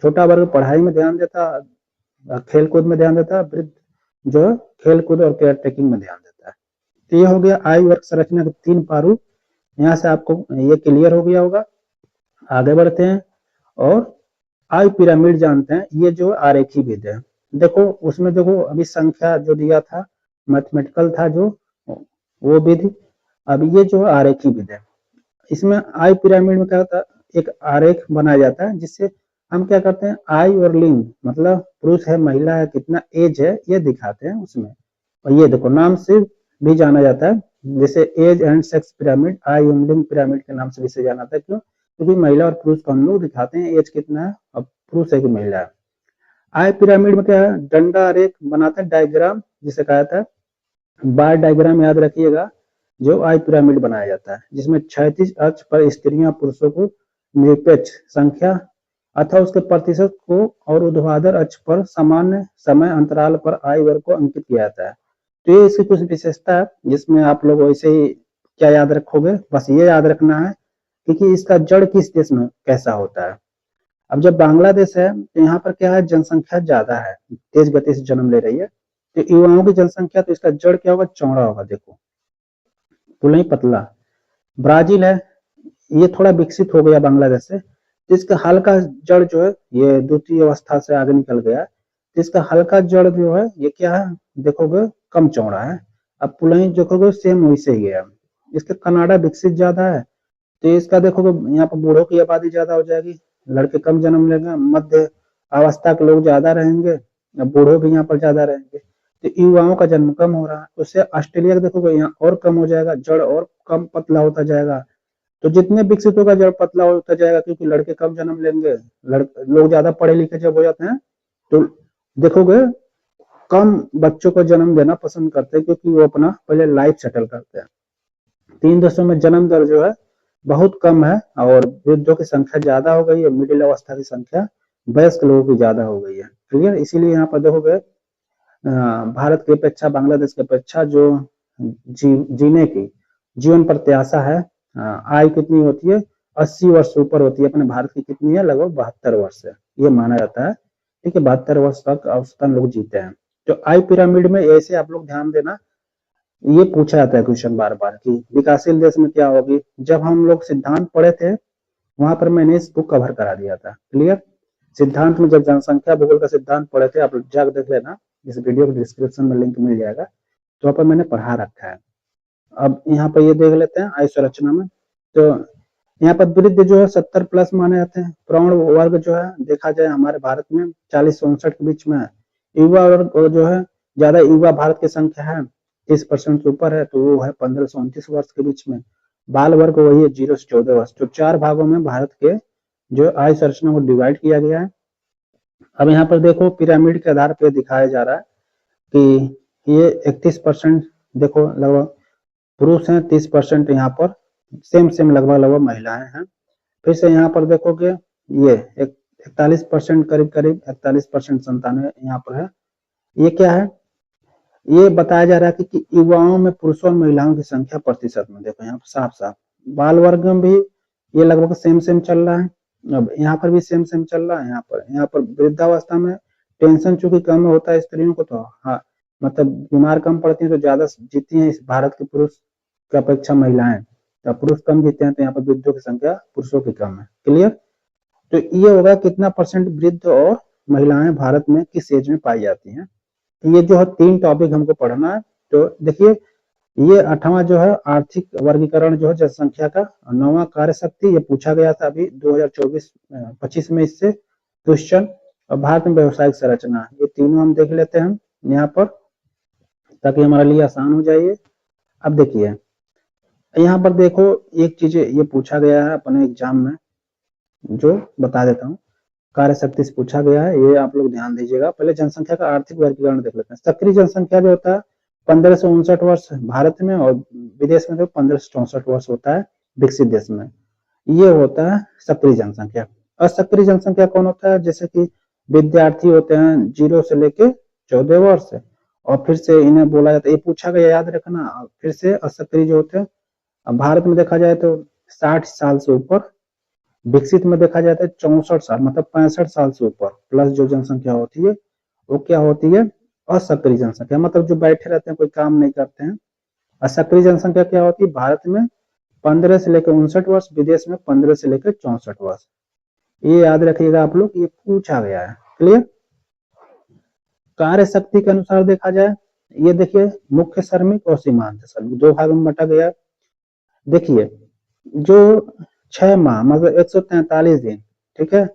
छोटा वर्ग पढ़ाई में ध्यान देता, खेल कूद में ध्यान देता, वृद्ध जो खेल कूद और केयर टेकिंग में ध्यान देता है। तो ये हो गया आयु वर्ग संरचना के 3 प्रारूप। यहाँ से आपको ये क्लियर हो गया होगा। आगे बढ़ते हैं और आयु पिरामिड जानते हैं। ये जो आरेखी विधि है, देखो उसमें देखो अभी संख्या जो दिया था मैथमेटिकल था जो वो विधि, अब ये जो आरेखी विधि है, इसमें आयु पिरामिड में क्या होता है, एक आरेख बनाया जाता है जिससे हम क्या करते हैं, आयु और लिंग मतलब पुरुष है महिला है कितना एज है ये दिखाते हैं उसमें। और ये देखो नाम से भी जाना जाता है, जैसे एज एंड सेक्स पिरामिड, आयु एवं लिंग पिरामिड के नाम से भी इसे जाना जाता है। क्यों? क्योंकि महिला और पुरुष को हम लोग दिखाते हैं एज कितना है और पुरुष है कि महिला है। आय पिरामिड में क्या है, डंडा आरेख बनाते हैं, डायग्राम जिसे कहा जाता है बार डायग्राम, याद रखिएगा। जो आय पिरामिड बनाया जाता है जिसमें क्षैतिज अक्ष पर स्त्रियां पुरुषों को निरपेक्ष संख्या अथवा उसके प्रतिशत को और ऊर्ध्वाधर अक्ष पर सामान्य समय अंतराल पर आयु वर्ग को अंकित किया जाता है। तो ये इसकी कुछ विशेषता है जिसमें आप लोग वैसे ही क्या याद रखोगे, बस ये याद रखना है क्योंकि इसका जड़ किस देश में कैसा होता है। अब जब बांग्लादेश है तो यहाँ पर क्या है, जनसंख्या ज्यादा है, तेज गति से जन्म ले रही है, तो युवाओं की जनसंख्या, तो इसका जड़ क्या होगा, चौड़ा होगा। देखो तो नहीं पतला। ब्राजील है, ये थोड़ा विकसित हो गया बांग्लादेश से, तो इसका हल्का जड़ जो है ये द्वितीय अवस्था से आगे निकल गया, तो इसका हल्का जड़ जो है ये क्या है, देखोगे कम चौड़ा है। अब पुलई देखोगे सेम वैसे ही गया। इसका कनाडा विकसित ज्यादा है, तो इसका देखोगे यहाँ पर बूढ़ों की आबादी ज्यादा हो जाएगी, लड़के कम जन्म लेंगे, मध्य अवस्था के लोग ज्यादा रहेंगे, बूढ़ों भी यहाँ पर ज्यादा रहेंगे, तो युवाओं का जन्म कम हो रहा है। उससे ऑस्ट्रेलिया का देखोगे यहाँ और कम हो जाएगा, जड़ और कम पतला होता जाएगा। तो जितने विकसित होगा जड़ पतला होता जाएगा क्योंकि लड़के कम जन्म लेंगे, लोग ज्यादा पढ़े लिखे जब हो जाते हैं तो देखोगे कम बच्चों को जन्म देना पसंद करते हैं क्योंकि वो अपना पहले लाइफ सेटल करते हैं। 3 देशों में जन्म दर जो है बहुत कम है और वृद्धों की संख्या ज्यादा हो गई है, मिडिल अवस्था की संख्या वयस्क लोगों की ज्यादा हो गई है। क्लियर, इसीलिए यहाँ पर देखोगे भारत की अपेक्षा बांग्लादेश की अपेक्षा जो जीने की जीवन प्रत्याशा है, आयु कितनी होती है, 80 वर्ष से ऊपर होती है। अपने भारत की कितनी है, लगभग 72 वर्ष है, ये माना जाता है। ठीक है, 72 वर्ष तक औसतन लोग जीते हैं। तो आयु पिरामिड में ऐसे आप लोग ध्यान देना, ये पूछा जाता है क्वेश्चन बार बार कि विकासशील देश में क्या होगी। जब हम लोग सिद्धांत पढ़े थे वहां पर मैंने इसको कवर करा दिया था। क्लियर, सिद्धांत में जब जनसंख्या भूगोल का सिद्धांत पढ़े थे, आप जाकर देख लेना, इस वीडियो के डिस्क्रिप्शन में लिंक मिल जाएगा, तो वहां पर मैंने पढ़ा रखा है। अब यहाँ पर ये देख लेते हैं आयु संरचना में। तो यहाँ पर वृद्ध जो है 70 प्लस माने जाते हैं। प्रौढ़ वर्ग जो है देखा जाए हमारे भारत में 40 से 59 के बीच में है। युवा वर्ग जो है ज्यादा युवा भारत की संख्या है 30% से ऊपर है, तो वो है 15 से 29 वर्ष के बीच में। बाल वर्ग वही है 0 से 14 वर्ष। तो 4 भागों में भारत के जो आयु संरचना को डिवाइड किया गया है। अब यहाँ पर देखो पिरामिड के आधार पर दिखाया जा रहा है कि ये 31% देखो लगभग पुरुष हैं, 30% यहाँ पर सेम लगभग महिलाएं हैं। फिर से यहाँ पर देखोगे ये 41% करीब 41% 97 यहाँ पर है। ये क्या है, ये बताया जा रहा है कि युवाओं में पुरुषों और महिलाओं की संख्या प्रतिशत में देखो यहाँ पर साफ साफ। बाल वर्ग में भी ये लगभग सेम चल रहा है। अब यहाँ पर भी सेम चल रहा है। यहाँ पर वृद्धावस्था में टेंशन चूंकि कम होता है स्त्रियों को, तो हाँ मतलब बीमार कम पड़ती है, तो ज्यादा जीती है इस भारत के पुरुष की अपेक्षा महिलाएं। तो पुरुष कम जीते हैं, तो यहाँ पर वृद्धों की संख्या पुरुषों की कम है। क्लियर, तो ये होगा कितना परसेंट वृद्ध और महिलाएं भारत में किस एज में पाई जाती हैं। ये जो है 3 टॉपिक हमको पढ़ना है। तो देखिए ये 8वां जो है आर्थिक वर्गीकरण जो है जनसंख्या का, 9वां कार्य शक्ति, ये पूछा गया था अभी 2024-25 में इससे। क्वेश्चन और भारत में व्यवसायिक संरचना, ये तीनों हम देख लेते हैं यहाँ पर ताकि हमारे लिए आसान हो जाए। अब देखिए यहाँ पर देखो एक चीज ये पूछा गया है अपने एग्जाम में, जो बता देता हूँ। कार्य शक्ति से पूछा गया है, ये आप लोग ध्यान दीजिएगा। पहले जनसंख्या का आर्थिक वर्गीकरण देख लेते हैं। सक्रिय जनसंख्या जो होता है 15 से 59 वर्ष भारत में, और विदेश में जो 15 से 64 वर्ष होता है विकसित देश में, ये होता है सक्रिय जनसंख्या। असक्रिय जनसंख्या कौन होता है? जैसे कि विद्यार्थी होते हैं 0 से लेके 14 वर्ष, और फिर से इन्हें बोला जाता है, ये पूछा गया याद रखना। फिर से असक्रिय जो होते हैं, अब भारत में देखा जाए तो 60 साल से ऊपर, विकसित में देखा जाता है 64 साल, मतलब 65 साल से ऊपर प्लस जो जनसंख्या होती है वो क्या होती है? असक्रिय जनसंख्या, मतलब जो बैठे रहते हैं, कोई काम नहीं करते हैं। असक्रिय जनसंख्या क्या होती है? भारत में 15 से लेकर 59 वर्ष, विदेश में 15 से लेकर 64 वर्ष। ये याद रखिएगा आप लोग, ये पूछा गया है। क्लियर? कार्य शक्ति के अनुसार देखा जाए, ये देखिए मुख्य श्रमिक और सीमांत श्रमिक दो भाग में बांटा गया। देखिए जो 6 माह मतलब 143 दिन, ठीक है,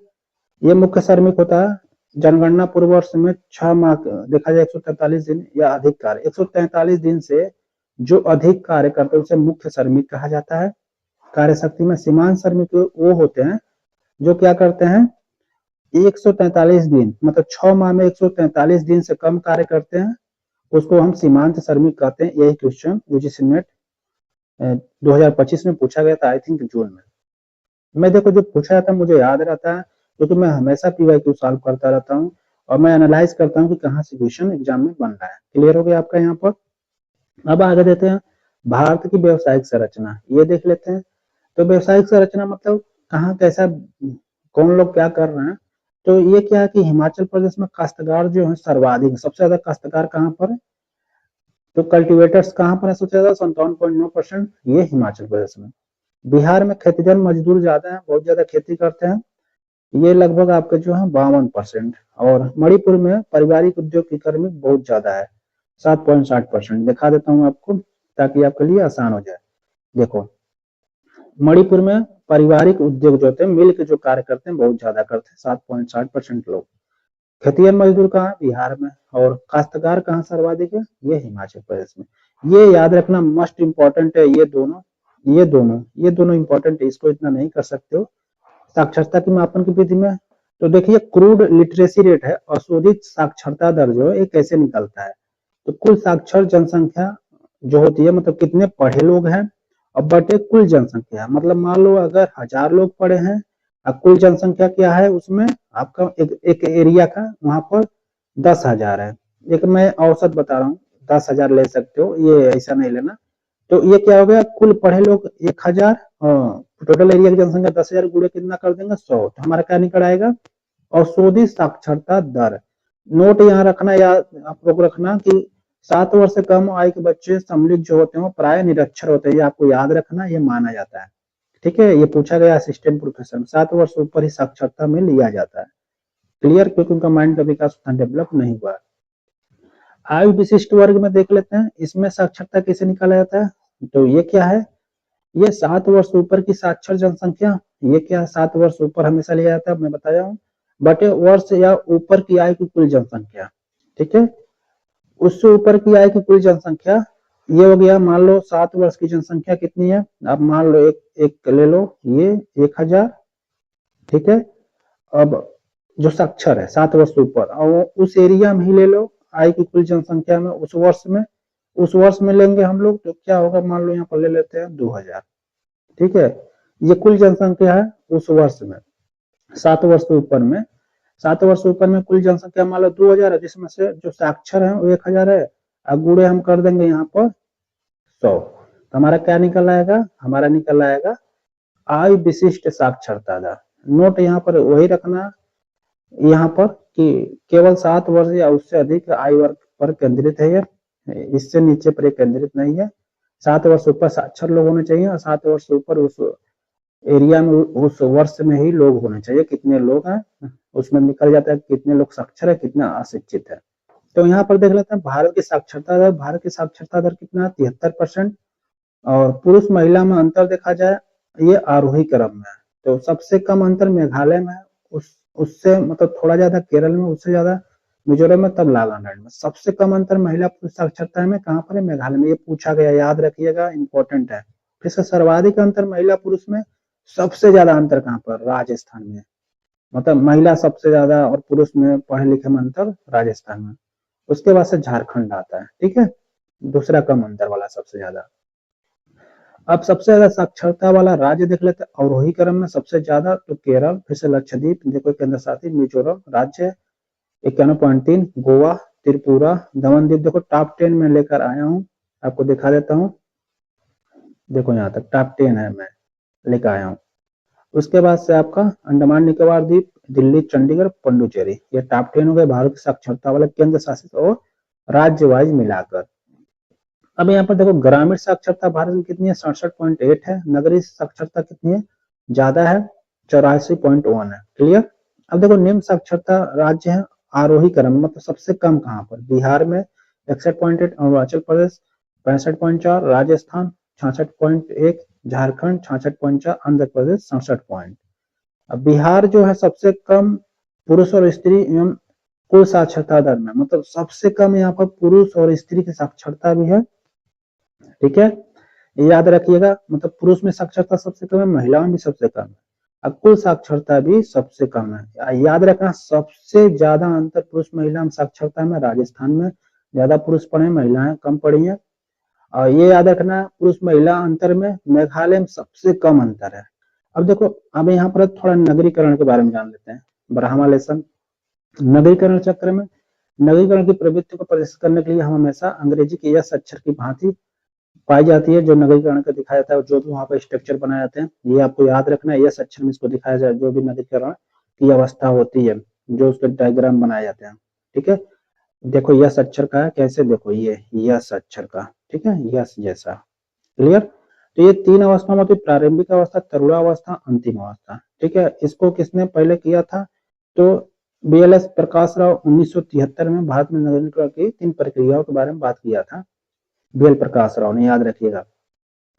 ये मुख्य श्रमिक होता है। जनगणना पूर्व वर्ष में 6 माह देखा जाए 143 दिन या अधिक कार्य, 143 दिन से जो अधिक कार्य करते हैं उसे मुख्य श्रमिक कहा जाता है। कार्य शक्ति में सीमांत श्रमिक वो होते हैं जो क्या करते हैं 143 दिन, मतलब 6 माह में 143 दिन से कम कार्य करते हैं, उसको हम सीमांत श्रमिक कहते हैं। यही क्वेश्चन यूजीसी नेट 2025 में पूछा गया था, आई थिंक जून में। मैं देखो जो पूछा जाता है मुझे याद रहता है, क्योंकि मैं हमेशा पीवाईक्यू सॉल्व करता रहता हूँ और मैं एनालाइज करता हूँ कि कहाँ से क्वेश्चन एग्जाम में बन रहा है। क्लियर हो गया आपका यहाँ पर? अब आगे देते हैं भारत की व्यवसायिक संरचना, ये देख लेते हैं। तो व्यवसायिक संरचना मतलब कहाँ कैसा, कौन लोग क्या कर रहे हैं। तो ये क्या है कि हिमाचल प्रदेश में काश्तकार जो है सर्वाधिक, सबसे ज्यादा काश्तकार कहाँ पर है? तो कल्टीवेटर्स कहाँ पर है सबसे ज्यादा? 57.9%, ये हिमाचल प्रदेश में। बिहार में खेतीजन मजदूर ज्यादा है, बहुत ज्यादा खेती करते हैं, ये लगभग आपके जो है 52%। और मणिपुर में पारिवारिक उद्योग की कर्मी बहुत ज्यादा है, 7.60%। दिखा देता हूँ आपको ताकि आपके लिए आसान हो जाए। देखो मणिपुर में पारिवारिक उद्योग जो होते हैं, मिल के जो कार्य करते हैं बहुत ज्यादा करते हैं, 7.60% लोग। खेतिहर मजदूर कहाँ? बिहार में। और काश्तकार कहाँ सर्वाधिक है? ये हिमाचल प्रदेश में। ये याद रखना मस्ट इम्पोर्टेंट है, ये दोनों इम्पोर्टेंट है, इसको इतना नहीं कर सकते हो। साक्षरता की मापन की विधि में तो देखिए क्रूड लिटरेसी रेट है, अशोधित साक्षरता दर जो है ये कैसे निकलता है? तो कुल साक्षर जनसंख्या जो होती है, मतलब कितने पढ़े लोग हैं, और बटे कुल जनसंख्या, मतलब मान लो अगर 1000 लोग पढ़े हैं और कुल जनसंख्या क्या है उसमें आपका एक एरिया का वहां पर 10,000 है। एक मैं औसत बता रहा हूँ, 10,000 ले सकते हो, ये ऐसा नहीं लेना। तो ये क्या हो गया, कुल पढ़े लोग 1000, टोटल एरिया की जनसंख्या 10,000 गुणे कितना कर देंगे 100, तो हमारा क्या निकल आएगा? औषधि साक्षरता दर। नोट यहाँ रखना या आप लोग रखना कि 7 वर्ष से कम आयु के बच्चे सम्मिलित जो होते हैं वो प्राय निरक्षर होते हैं, ये आपको याद रखना, ये माना जाता है। ठीक है, ये पूछा गया असिस्टेंट प्रोफेसर, 7 वर्ष ऊपर ही साक्षरता में लिया जाता है। क्लियर? क्योंकि उनका माइंड का विकास उतना डेवलप नहीं हुआ। आयु विशिष्ट वर्ग में देख लेते हैं, इसमें साक्षरता कैसे निकाला जाता है? तो ये क्या है, ये 7 वर्ष ऊपर की साक्षर जनसंख्या, ये क्या 7 वर्ष ऊपर हमेशा लिया जाता है, मैं बताया हूँ, बटे वर्ष या ऊपर की आयु की कुल जनसंख्या। ठीक है, उससे ऊपर की आयु की कुल जनसंख्या, ये हो गया। मान लो 7 वर्ष की जनसंख्या कितनी है, आप मान लो एक ले लो, ये 1000। ठीक है, अब जो साक्षर है 7 वर्ष से ऊपर, और उस एरिया में ही ले लो आयु की कुल जनसंख्या में, उस वर्ष में लेंगे हम लोग, तो क्या होगा, मान लो यहाँ पर ले लेते हैं 2000। ठीक है, ये कुल जनसंख्या है उस वर्ष में, 7 वर्ष से ऊपर में। 7 वर्ष से ऊपर में कुल जनसंख्या मान लो 2000 है, जिसमें से जो साक्षर है वो 1000 है, अब गुणे हम कर देंगे यहाँ पर 100, तो हमारा क्या निकल आएगा? हमारा निकल आएगा आयु विशिष्ट साक्षरता दर। नोट यहाँ पर वही रखना यहाँ पर कि केवल 7 वर्ष या उससे अधिक आयु वर्ग पर केंद्रित है, ये इससे नीचे पर केंद्रित नहीं है। 7 वर्ष ऊपर साक्षर लोग होने चाहिए, और 7 वर्ष ऊपर उस एरिया में उस वर्ष में ही लोग होने चाहिए। कितने लोग हैं उसमें निकल जाता है, कितने लोग साक्षर है, कितना अशिक्षित है। तो यहाँ पर देख लेते हैं भारत की साक्षरता दर। भारत की साक्षरता दर कितना? 73%। और पुरुष महिला में अंतर देखा जाए, ये आरोही क्रम में है, तो सबसे कम अंतर मेघालय में है, उससे मतलब थोड़ा ज्यादा केरल में, उससे ज्यादा मिजोरम में, तब नागालैंड में। सबसे कम अंतर महिला पुरुष साक्षरता में कहाँ पर है? मेघालय में। ये पूछा गया, याद रखिएगा, इंपॉर्टेंट है। फिर से सर्वाधिक अंतर महिला पुरुष में, सबसे ज्यादा अंतर कहाँ पर? राजस्थान में। मतलब महिला सबसे ज्यादा और पुरुष में पढ़े लिखे में अंतर राजस्थान में। उसके बाद से झारखंड आता है, ठीक है, दूसरा कम अंतर वाला सबसे ज्यादा। अब सबसे ज्यादा साक्षरता वाला राज्य देख लेते हैं अवरोही क्रम में सबसे ज्यादा, तो केरल, फिर से लक्षद्वीप, देखो केंद्र शासित मिजोरम राज्य 91.3, गोवा, त्रिपुरा, दमन दीव। देखो टॉप 10 में लेकर आया हूँ, आपको दिखा देता हूँ। देखो यहाँ तक टॉप 10 है, मैं लेकर आया हूँ। उसके बाद से आपका अंडमान निकोबार द्वीप, दिल्ली, चंडीगढ़, पुडुचेरी, ये टॉप 10 हो गए भारत की साक्षरता वाले केंद्र शासित और राज्य वाइज मिलाकर। अब यहाँ पर देखो ग्रामीण साक्षरता भारत की कितनी है? 67.8 है। नगरीय साक्षरता कितनी है? ज्यादा है, 84.1 है। क्लियर। अब देखो निम्न साक्षरता राज्य है आरोही क्रम, मतलब सबसे कम कहाँ पर? बिहार में 61.8, अरुणाचल प्रदेश 65.4, राजस्थान 66.1, झारखंड 66.4, आंध्र प्रदेश 67 अब बिहार जो है सबसे कम पुरुष और स्त्री एवं कुल साक्षरता दर में, मतलब सबसे कम यहाँ पर पुरुष और स्त्री की साक्षरता भी है, ठीक है, याद रखिएगा। मतलब पुरुष में साक्षरता सबसे कम है, महिलाओं में भी सबसे कम है, अब कुल साक्षरता भी सबसे कम है। याद रखना, सबसे ज्यादा अंतर पुरुष महिला में साक्षरता में राजस्थान में, ज्यादा पुरुष पढ़े, महिलाएं कम पढ़ी है। और ये याद रखना, पुरुष महिला अंतर में मेघालय में सबसे कम अंतर है। अब देखो, अब यहाँ पर थोड़ा नगरीकरण के बारे में जान लेते हैं, ब्राह्मण लेसन। नगरीकरण चक्र में नगरीकरण की प्रवृत्ति को प्रदर्शित करने के लिए हम हमेशा अंग्रेजी के यस अक्षर की भांति पाई जाती है, जो नगरीकरण का दिखाया जाता है, जो भी वहां पर स्ट्रक्चर बनाए जाते हैं, ये आपको याद रखना है। यस अक्षर में इसको दिखाया जाए, जो भी नगरीकरण की अवस्था होती है, जो उसके डायग्राम बनाए जाते हैं, ठीक है। देखो यस अक्षर का है, कैसे? देखो ये यस अक्षर का, ठीक है, यस जैसा। क्लियर। तो ये तीन अवस्था में होती है, प्रारंभिक अवस्था, तरुणावस्था, अंतिम अवस्था, ठीक है। इसको किसने पहले किया था? तो BLS प्रकाश राव 1973 में भारत में नगरीकरण की 3 प्रक्रियाओं के बारे में बात किया था, BL प्रकाश राव ने, याद रखिएगा।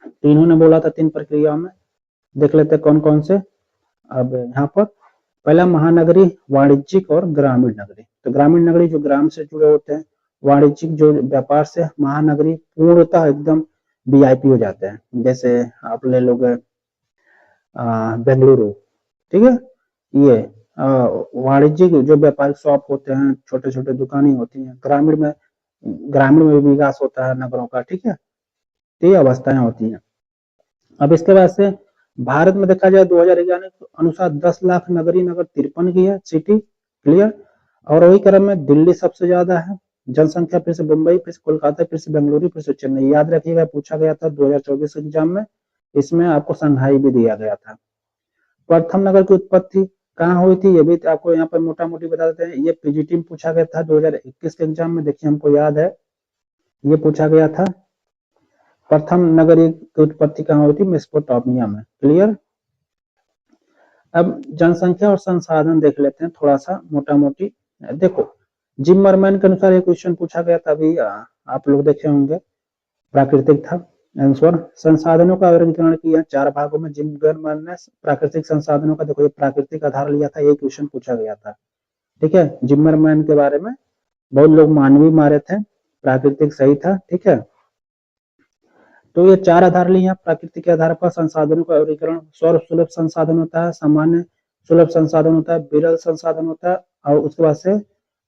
तो इन्होंने बोला था 3 प्रक्रियाओं में, देख लेते हैं कौन कौन से। अब यहाँ पर पहला महानगरी, वाणिज्यिक और ग्रामीण नगरी। तो ग्रामीण नगरी जो ग्राम से जुड़े होते हैं, वाणिज्यिक जो व्यापार से, महानगरी पूर्णतः एकदम VIP हो जाते हैं, जैसे आप ले लोगे बेंगलुरु, ठीक है। ये वाणिज्यिक जो व्यापारिक शॉप होते हैं, छोटे छोटे दुकानें होती हैं, ग्रामीण में विकास होता है नगरों का, ठीक है। तो ये अवस्थाएं होती हैं। अब इसके बाद से भारत में देखा जाए 2011 के अनुसार 10 लाख नगरीय नगर 53 की है सिटी। क्लियर। और वही क्रम में दिल्ली सबसे ज्यादा है जनसंख्या, फिर से मुंबई, फिर से कोलकाता, फिर से बेंगलुरु, फिर से चेन्नई। याद रखिएगा, पूछा गया था 2024 एग्जाम में, इसमें आपको संघाई भी दिया गया था। प्रथम नगर की उत्पत्ति कहाँ हुई थी, ये भी आपको यहाँ पर मोटा मोटी बता देते हैं। ये PGT में पूछा गया था 2021 के एग्जाम में, देखिए हमको याद है, ये पूछा गया था प्रथम नगरीय की उत्पत्ति कहाँ हुई थी? मेसोपोटामिया में। क्लियर। अब जनसंख्या और संसाधन देख लेते हैं थोड़ा सा मोटा मोटी। देखो जिमरमैन के अनुसार ये क्वेश्चन पूछा गया था, अभी आप लोग देखे होंगे, प्राकृतिक था आंसर। संसाधनों का वर्गीकरण किया 4 भागों में जिमरमैन ने प्राकृतिक संसाधनों का। देखो ये प्राकृतिक आधार लिया था, ये क्वेश्चन पूछा गया था, ठीक है। जिमरमैन के बारे में बहुत लोग मानवी मारे थे, प्राकृतिक सही था, ठीक है। तो ये 4 आधार लिए हैं, प्रकृति के आधार पर संसाधनों का वर्गीकरण। सर्व सुलभ संसाधन होता है, सामान्य सुलभ संसाधन होता है, विरल संसाधन होता है, और उसके बाद से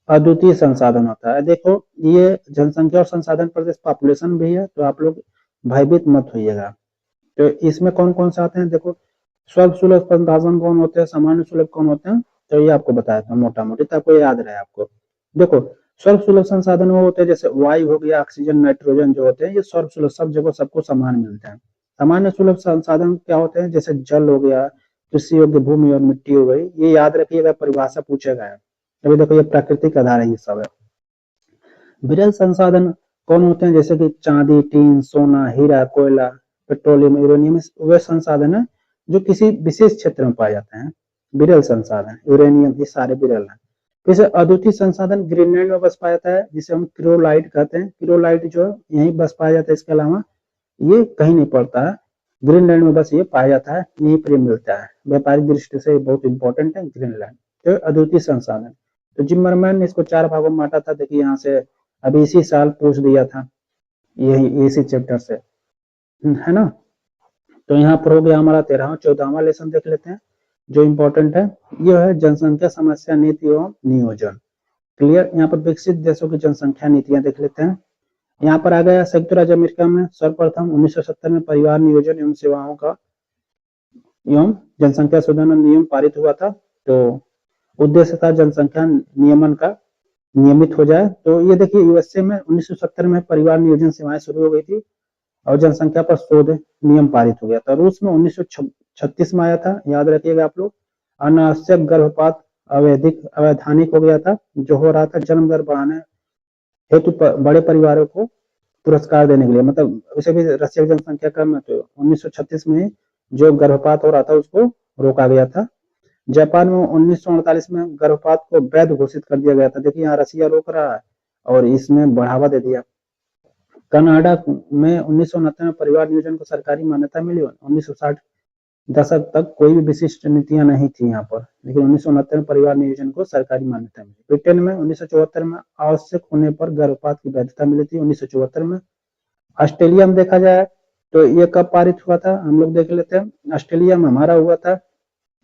अद्वितीय संसाधन होता है। देखो ये जनसंख्या और संसाधन प्रदेश पॉपुलेशन भी है, तो आप लोग भयभीत मत होइएगा। तो इसमें कौन कौन से आते हैं? देखो सर्व सुलभ संसाधन कौन होते हैं, सामान्य सुलभ कौन होते हैं, तो ये आपको बताया था मोटा मोटी, तो आपको याद रहे आपको। देखो सर्व सुलभ संसाधन वो होते हैं जैसे वायु हो गया, ऑक्सीजन, नाइट्रोजन जो होते हैं, ये सर्व सुलभ, सब जगह सबको समान मिलते हैं। सामान्य सुलभ संसाधन क्या होते हैं? जैसे जल हो गया, कृषि योग्य भूमि और मिट्टी हो गई, ये याद रखिएगा, परिभाषा पूछेगा है। अभी देखो ये प्राकृतिक आधार है, ये सब है। विरल संसाधन कौन होते हैं? जैसे कि चांदी, टीन, सोना, हीरा, कोयला, पेट्रोलियम, यूरेनियम, वे संसाधन है जो किसी विशेष क्षेत्र में पाए जाते हैं, विरल संसाधन। यूरेनियम, ये सारे विरल है। जैसे अद्वितीय संसाधन ग्रीनलैंड में बस पाया जाता है, जिसे हम क्रियोलाइट कहते हैं। क्रियोलाइट जो यहीं बस पाया जाता है, इसके अलावा ये कहीं नहीं पड़ता है, ग्रीनलैंड में बस ये पाया जाता है, यहीं पर मिलता है। व्यापारिक दृष्टि से बहुत इंपॉर्टेंट है ग्रीनलैंड। तो अद्वितीय संसाधन। तो जिम्मरमैन ने इसको 4 भागों में बांटा था। देखिए यहाँ से अभी इसी साल पूछ दिया था, यही इसी चैप्टर से, है ना। तो यहाँ पर हो गया हमारा 13वां 14वां लेसन देख लेते हैं जो इम्पोर्टेंट है। यह है जनसंख्या समस्या नीति एवं नियोजन। क्लियर। यहाँ पर विकसित देशों की जनसंख्या नीतियां देख लेते हैं। यहाँ पर आ गया संयुक्त राज्य अमेरिका में सर्वप्रथम 1970 में परिवार नियोजन एवं सेवाओं का एवं जनसंख्या शोधन नियम पारित हुआ था। तो उद्देश्य था जनसंख्या नियमन का नियमित हो जाए। तो ये देखिए यूएसए में 1970 में परिवार नियोजन सेवाएं शुरू हो गई थी और जनसंख्या पर शोध नियम पारित हो गया था। रूस में 1936 में आया था, याद रखिएगा आप लोग। अनावश्यक गर्भपात अवैधानिक हो गया था जो हो रहा था जन्म दर बढ़ाने हेतु बड़े परिवारों को पुरस्कार देने के लिए, मतलब उसे भी रशिया की जनसंख्या कम है तो 1936 में जो गर्भपात हो रहा था उसको रोका गया था। जापान में 1948 में गर्भपात को वैध घोषित कर दिया गया था। देखिए यहाँ रशिया रोक रहा है और इसमें बढ़ावा दे दिया। कनाडा में 1969 में परिवार नियोजन को सरकारी मान्यता मिली। 1960 दशक तक कोई भी विशिष्ट नीतियां नहीं थी यहाँ पर, लेकिन 1969 में परिवार नियोजन को सरकारी मान्यता मिली। ब्रिटेन में 1974 में आवश्यक होने पर गर्भपात की वैधता मिली थी, 1974 में। ऑस्ट्रेलिया में देखा जाए तो ये कब पारित हुआ था, हम लोग देख लेते हैं। ऑस्ट्रेलिया में हमारा हुआ था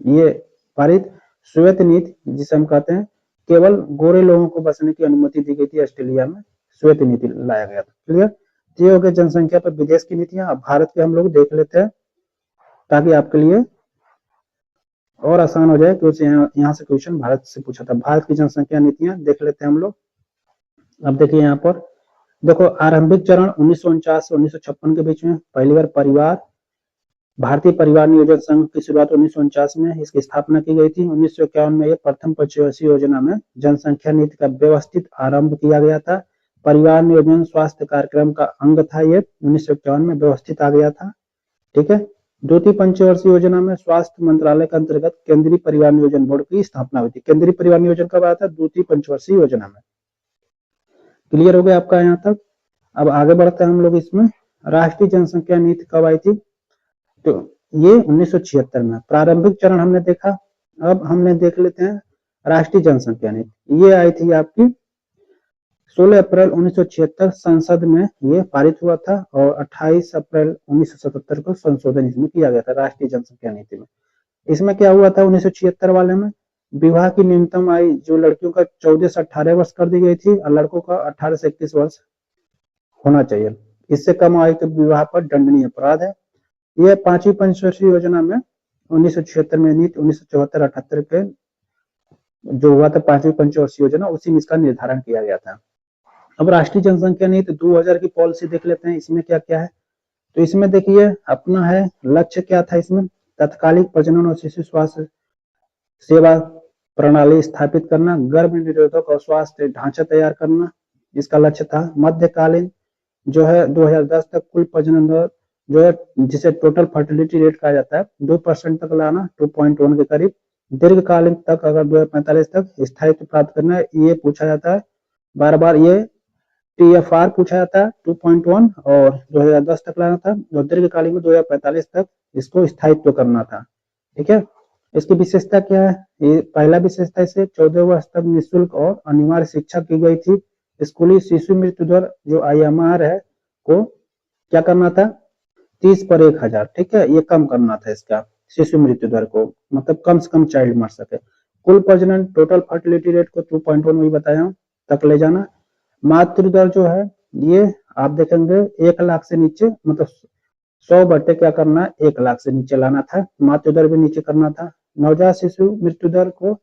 ये पारित श्वेत नीति, जिसे हम कहते हैं केवल गोरे लोगों को बसने की अनुमति दी गई थी। ऑस्ट्रेलिया में श्वेत नीति लाया गया था। क्लियर। ये हो गया जनसंख्या पर विदेश की नीतियां। अब भारत के हम लोग देख लेते हैं ताकि आपके लिए और आसान हो जाए, क्योंकि यहाँ से क्वेश्चन भारत से पूछा था। भारत की जनसंख्या नीतियां देख लेते हैं हम लोग। अब देखिए यहाँ पर देखो आरंभिक चरण 1949 से 1956 के बीच में पहली बार भारतीय परिवार नियोजन संघ की शुरुआत 1949 में इसकी स्थापना की गई थी। 1951 में यह प्रथम पंचवर्षीय योजना में जनसंख्या नीति का व्यवस्थित आरंभ किया गया था। परिवार नियोजन स्वास्थ्य कार्यक्रम का अंग था। ये 1951 में व्यवस्थित आ गया था। ठीक है। द्वितीय पंचवर्षीय योजना में स्वास्थ्य मंत्रालय के अंतर्गत केंद्रीय परिवार नियोजन बोर्ड की स्थापना हुई थी। केंद्रीय परिवार नियोजन कब आया था? द्वितीय पंचवर्षीय योजना में। क्लियर हो गया आपका यहाँ तक। अब आगे बढ़ते हैं हम लोग इसमें। राष्ट्रीय जनसंख्या नीति कब आई थी? तो ये 1976 में। प्रारंभिक चरण हमने देखा। अब हमने देख लेते हैं राष्ट्रीय जनसंख्या नीति। ये आई थी आपकी 16 अप्रैल 1976 संसद में ये पारित हुआ था और 28 अप्रैल 1977 को संशोधन इसमें किया गया था राष्ट्रीय जनसंख्या नीति में। इसमें क्या हुआ था 1976 वाले में? विवाह की न्यूनतम आयु जो लड़कियों का 14 से 18 वर्ष कर दी गई थी और लड़कों का 18 से 21 वर्ष होना चाहिए। इससे कम आयु के विवाह पर दंडनीय अपराध है। यह पांचवी पंचवर्षीय योजना में 1976 में नीति 1974-78 के जो हुआ था पांचवी पंचवर्षीय योजना, उसी में इसका निर्धारण किया गया था। अब राष्ट्रीय जनसंख्या नीति 2000 की पॉलिसी देख लेते हैं। इसमें क्या क्या है? तो इसमें देखिए अपना है लक्ष्य क्या था इसमें? तत्कालिक प्रजनन और शिशु स्वास्थ्य सेवा प्रणाली स्थापित करना, गर्भ निरोधक और स्वास्थ्य ढांचा तैयार करना, इसका लक्ष्य था। मध्यकालीन जो है 2010 तक कुल प्रजनन दर जो है जिसे टोटल फर्टिलिटी रेट कहा जाता है 2% तक लाना, 2.1 के करीब। दीर्घकालीन तक अगर 2045 तक स्थायित्व प्राप्त करना है, ये पूछा जाता है बार बार। ये TFR पूछा जाता है 2.1 और 2010 तक लाना था और दीर्घकालीन में 2045 तक इसको स्थायित्व करना था। ठीक है। इसकी विशेषता क्या है? ये पहला विशेषता इसे 14 वर्ष तक निःशुल्क और अनिवार्य शिक्षा की गई थी। स्कूली शिशु मृत्यु दर जो IMR है को क्या करना था? 30 पर 1000। ठीक है। ये कम करना था इसका शिशु मृत्यु दर को, मतलब कम से कम चाइल्ड मर सके। कुल प्रजनन टोटल फर्टिलिटी रेट को 2.1 वही बताया तक ले जाना। मातृ दर जो है ये आप देखेंगे 1 लाख से नीचे, मतलब 100 बटे क्या करना है 1 लाख से नीचे लाना था। मातृ दर भी नीचे करना था। नवजात शिशु मृत्यु दर को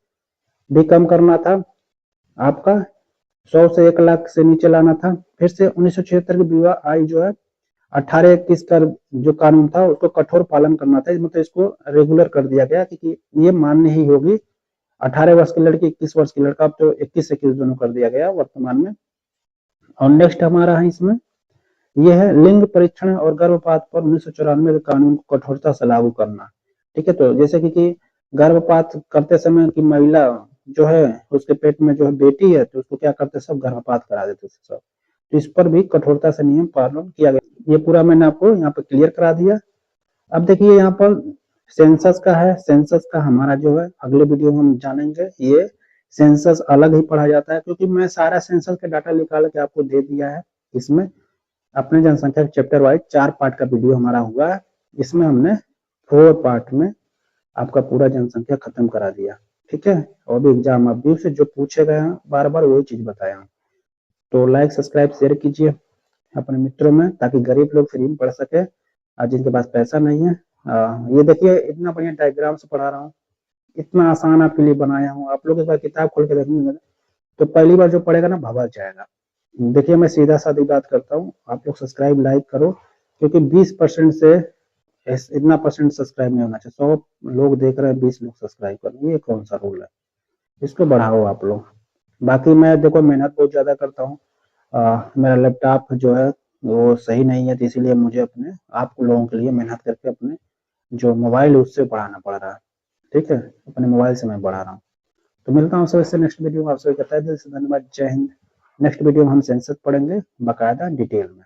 भी कम करना था आपका, 100 से 1 लाख से नीचे लाना था। फिर से 1976 की विवाह आयु जो है 18-21 का जो कानून था उसको कठोर पालन करना था। मतलब इसको रेगुलर कर दिया गया क्योंकि ये मान्य ही होगी। 18 वर्ष की लड़की 21 वर्ष की लड़का, अब तो 21 दोनों कर दिया गया वर्तमान में। और नेक्स्ट हमारा है इसमें यह है लिंग परीक्षण और गर्भपात पर 1994 के कानून को कठोरता से लागू करना। ठीक है। तो जैसे कि गर्भपात करते समय की महिला जो है उसके पेट में जो है बेटी है तो उसको क्या करते सब गर्भपात करा देते सब। तो इस पर भी कठोरता से नियम पालन किया गया। ये पूरा मैंने आपको यहाँ पर क्लियर करा दिया। अब देखिए यहाँ पर सेंसस का है, सेंसस का हमारा जो है अगले वीडियो में हम जानेंगे। ये सेंसस अलग ही पढ़ा जाता है, क्योंकि मैं सारा सेंसस का डाटा निकाल के आपको दे दिया है। इसमें अपने जनसंख्या चैप्टर वाइज 4 पार्ट का वीडियो हमारा हुआ है। इसमें हमने 4 पार्ट में आपका पूरा जनसंख्या खत्म करा दिया। ठीक है, और भी एग्जाम अभी से जो पूछे गए हैं बार बार वही चीज बताया हूँ। तो लाइक सब्सक्राइब शेयर कीजिए अपने मित्रों में, ताकि गरीब लोग फ्री में पढ़ सके, जिनके पास पैसा नहीं है। ये देखिए इतना बढ़िया डायग्राम से पढ़ा रहा हूँ, इतना आसान आपके लिए बनाया हूँ। आप लोग एक बार किताब खोल के देखेंगे तो पहली बार जो पढ़ेगा ना भवल जाएगा। देखिए मैं सीधा साधी बात करता हूँ, आप लोग सब्सक्राइब लाइक करो, क्योंकि 20% से इतना परसेंट सब्सक्राइब नहीं होना चाहिए। 100 लोग देख रहे हैं, 20 लोग सब्सक्राइब कर रहे हैं, ये कौन सा रूल है? इसको बढ़ाओ आप लोग। बाकी मैं देखो मेहनत बहुत ज्यादा करता हूँ। मेरा लैपटॉप जो है वो सही नहीं है, तो इसीलिए मुझे अपने आप लोगों के लिए मेहनत करके अपने जो मोबाइल है उससे पढ़ाना पड़ रहा है। ठीक है, अपने मोबाइल से मैं पढ़ा रहा हूँ। तो मिलता हूँ सबसे नेक्स्ट वीडियो में। आप सभी का तहे दिल से धन्यवाद। जय हिंद। नेक्स्ट वीडियो में हम सेंसस पढ़ेंगे बाकायदा डिटेल में।